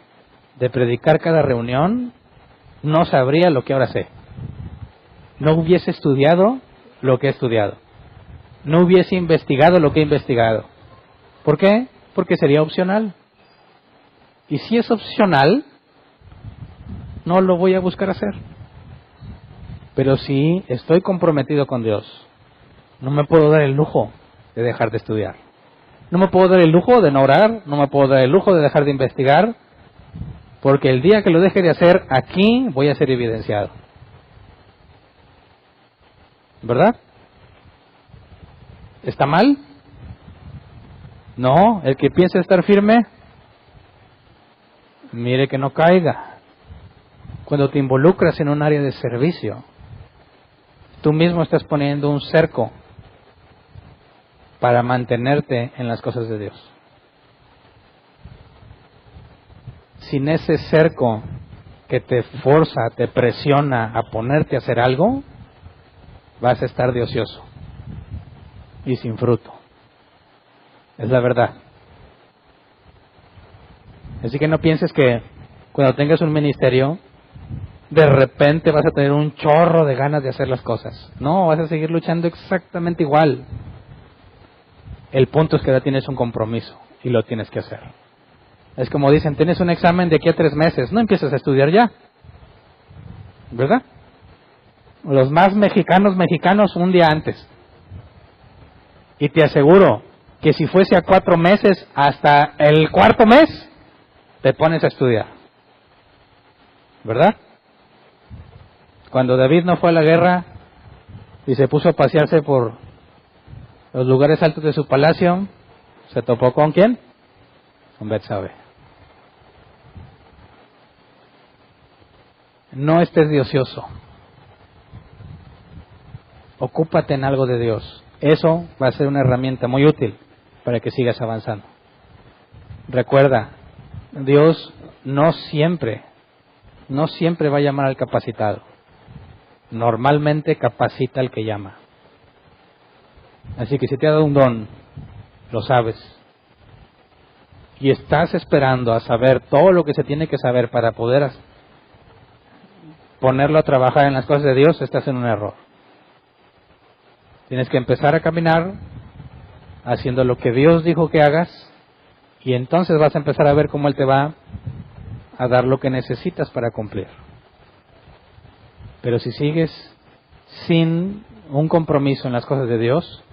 de predicar cada reunión, no sabría lo que ahora sé. No hubiese estudiado lo que he estudiado. no hubiese investigado lo que he investigado. ¿Por qué? Porque sería opcional. Y si es opcional, no lo voy a buscar hacer. Pero si estoy comprometido con Dios, no me puedo dar el lujo de dejar de estudiar. No me puedo dar el lujo de no orar, no me puedo dar el lujo de dejar de investigar, porque el día que lo deje de hacer, aquí voy a ser evidenciado. ¿Verdad? ¿Está mal? No, el que piensa estar firme, mire que no caiga. Cuando te involucras en un área de servicio, tú mismo estás poniendo un cerco para mantenerte en las cosas de Dios. Sin ese cerco que te forza, te presiona a ponerte a hacer algo, vas a estar de ocioso y sin fruto. Es la verdad. Así que no pienses que cuando tengas un ministerio, de repente vas a tener un chorro de ganas de hacer las cosas. No, vas a seguir luchando exactamente igual. El punto es que ya tienes un compromiso y lo tienes que hacer. Es como dicen, tienes un examen de aquí a 3 meses, no empieces a estudiar ya. ¿Verdad? Los más mexicanos un día antes. Y te aseguro que si fuese a 4 meses, hasta el 4.º mes, te pones a estudiar. ¿Verdad? Cuando David no fue a la guerra y se puso a pasearse por los lugares altos de su palacio, ¿se topó con quién? Con Betsabé. No estés de ocioso. Ocúpate en algo de Dios. Eso va a ser una herramienta muy útil para que sigas avanzando. Recuerda, Dios no siempre va a llamar al capacitado. Normalmente capacita al que llama. Así que si te ha dado un don, lo sabes, y estás esperando a saber todo lo que se tiene que saber para poder ponerlo a trabajar en las cosas de Dios, estás en un error. Tienes que empezar a caminar haciendo lo que Dios dijo que hagas, y entonces vas a empezar a ver cómo Él te va a dar lo que necesitas para cumplir. Pero si sigues sin un compromiso en las cosas de Dios,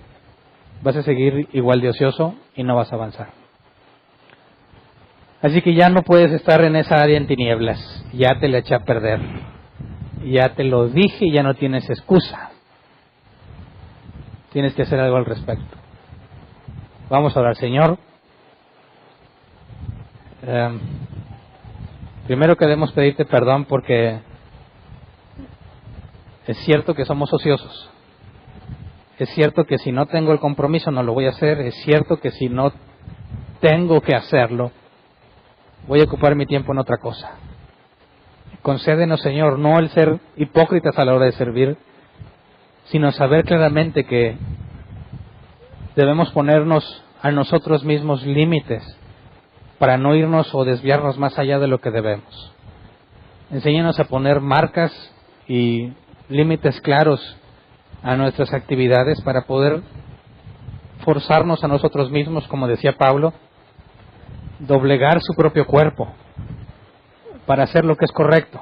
vas a seguir igual de ocioso y no vas a avanzar. Así que ya no puedes estar en esa área en tinieblas. Ya te la eché a perder. Ya te lo dije y ya no tienes excusa. Tienes que hacer algo al respecto. Vamos a orar, Señor. Primero queremos pedirte perdón porque es cierto que somos ociosos. Es cierto que si no tengo el compromiso no lo voy a hacer. Es cierto que si no tengo que hacerlo, voy a ocupar mi tiempo en otra cosa. Concédenos, Señor, no el ser hipócritas a la hora de servir, sino saber claramente que debemos ponernos a nosotros mismos límites para no irnos o desviarnos más allá de lo que debemos. Enséñanos a poner marcas y límites claros a nuestras actividades para poder forzarnos a nosotros mismos, como decía Pablo, doblegar su propio cuerpo para hacer lo que es correcto.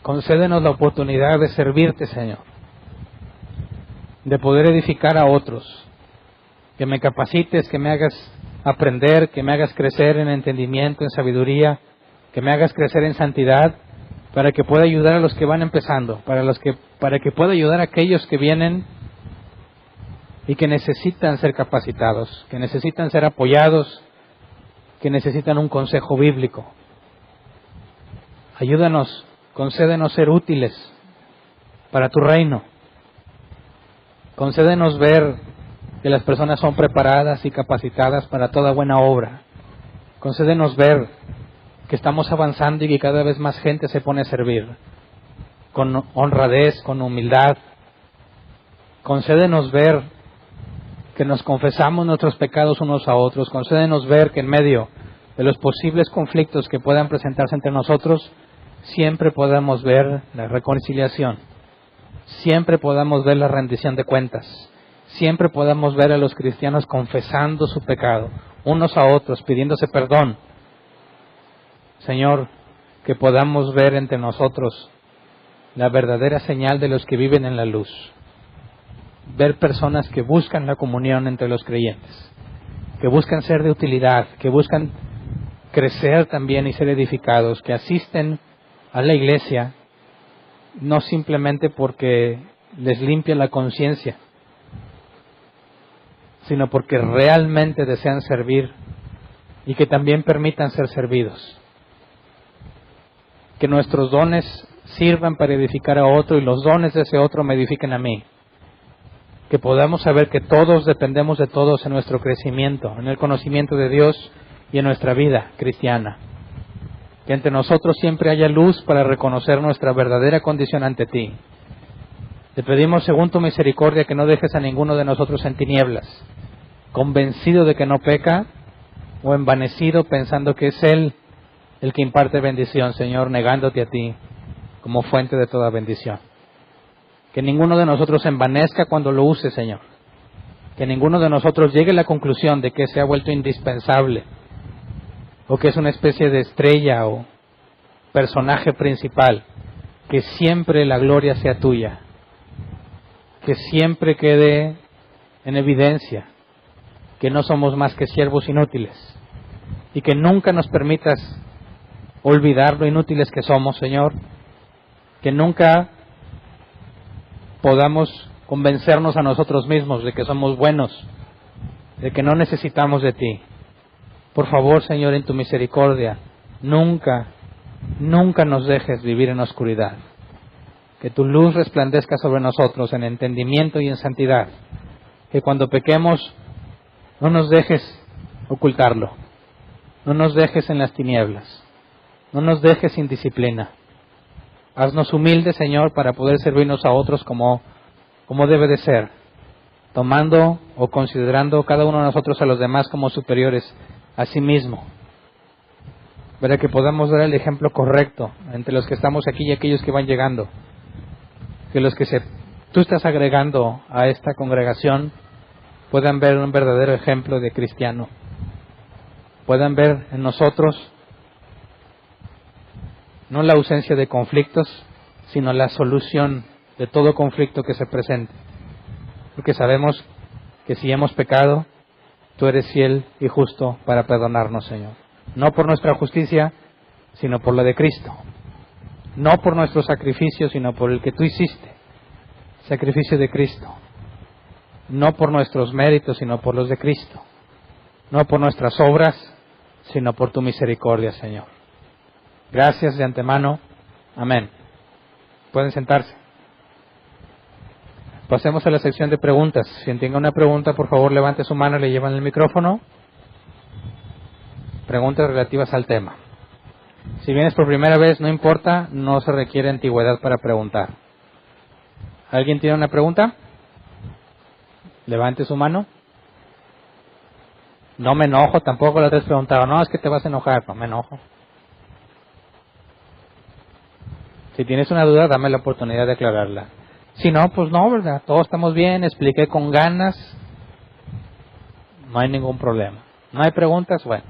Concédenos la oportunidad de servirte, Señor, de poder edificar a otros, que me capacites, que me hagas aprender, que me hagas crecer en entendimiento, en sabiduría, que me hagas crecer en santidad, para que pueda ayudar a los que van empezando, para que pueda ayudar a aquellos que vienen y que necesitan ser capacitados, que necesitan ser apoyados, que necesitan un consejo bíblico. Ayúdanos, concédenos ser útiles para tu reino. Concédenos ver que las personas son preparadas y capacitadas para toda buena obra. Concédenos ver que estamos avanzando y que cada vez más gente se pone a servir con honradez, con humildad. Concédenos ver que nos confesamos nuestros pecados unos a otros. Concédenos ver que en medio de los posibles conflictos que puedan presentarse entre nosotros, siempre podamos ver la reconciliación siempre podamos ver la rendición de cuentas, siempre podamos ver a los cristianos confesando su pecado, unos a otros, pidiéndose perdón. Señor, que podamos ver entre nosotros la verdadera señal de los que viven en la luz. Ver personas que buscan la comunión entre los creyentes, que buscan ser de utilidad, que buscan crecer también y ser edificados, que asisten a la iglesia no simplemente porque les limpia la conciencia, sino porque realmente desean servir y que también permitan ser servidos. Que nuestros dones sirvan para edificar a otro y los dones de ese otro me edifiquen a mí. Que podamos saber que todos dependemos de todos en nuestro crecimiento, en el conocimiento de Dios y en nuestra vida cristiana. Que entre nosotros siempre haya luz para reconocer nuestra verdadera condición ante ti. Te pedimos según tu misericordia que no dejes a ninguno de nosotros en tinieblas, convencido de que no peca o envanecido pensando que es Él el que imparte bendición, Señor, negándote a ti como fuente de toda bendición. Que ninguno de nosotros se envanezca cuando lo use, Señor. Que ninguno de nosotros llegue a la conclusión de que se ha vuelto indispensable o que es una especie de estrella o personaje principal. Que siempre la gloria sea tuya. Que siempre quede en evidencia que no somos más que siervos inútiles y que nunca nos permitas olvidar lo inútiles que somos, Señor. Que nunca podamos convencernos a nosotros mismos de que somos buenos, de que no necesitamos de ti. Por favor, Señor, en tu misericordia, nunca nos dejes vivir en oscuridad. Que tu luz resplandezca sobre nosotros en entendimiento y en santidad. Que cuando pequemos, no nos dejes ocultarlo. No nos dejes en las tinieblas. No nos dejes sin disciplina. Haznos humildes, Señor, para poder servirnos a otros como debe de ser, tomando o considerando cada uno de nosotros a los demás como superiores a sí mismo, para que podamos dar el ejemplo correcto entre los que estamos aquí y aquellos que van llegando, que los que tú estás agregando a esta congregación puedan ver un verdadero ejemplo de cristiano, puedan ver en nosotros no la ausencia de conflictos, sino la solución de todo conflicto que se presente. Porque sabemos que si hemos pecado, tú eres fiel y justo para perdonarnos, Señor. No por nuestra justicia, sino por la de Cristo. No por nuestro sacrificio, sino por el que tú hiciste. Sacrificio de Cristo. No por nuestros méritos, sino por los de Cristo. No por nuestras obras, sino por tu misericordia, Señor. Gracias de antemano. Amén. Pueden sentarse. Pasemos a la sección de preguntas. Si quien tenga una pregunta, por favor, levante su mano y le llevan el micrófono. Preguntas relativas al tema. Si vienes por primera vez, no importa, no se requiere antigüedad para preguntar. ¿Alguien tiene una pregunta? Levante su mano. No me enojo, tampoco la otra vez preguntaba. No, es que te vas a enojar. No me enojo. Si tienes una duda, dame la oportunidad de aclararla. Si no, pues no, ¿verdad? Todos estamos bien, expliqué con ganas. No hay ningún problema. ¿No hay preguntas? Bueno.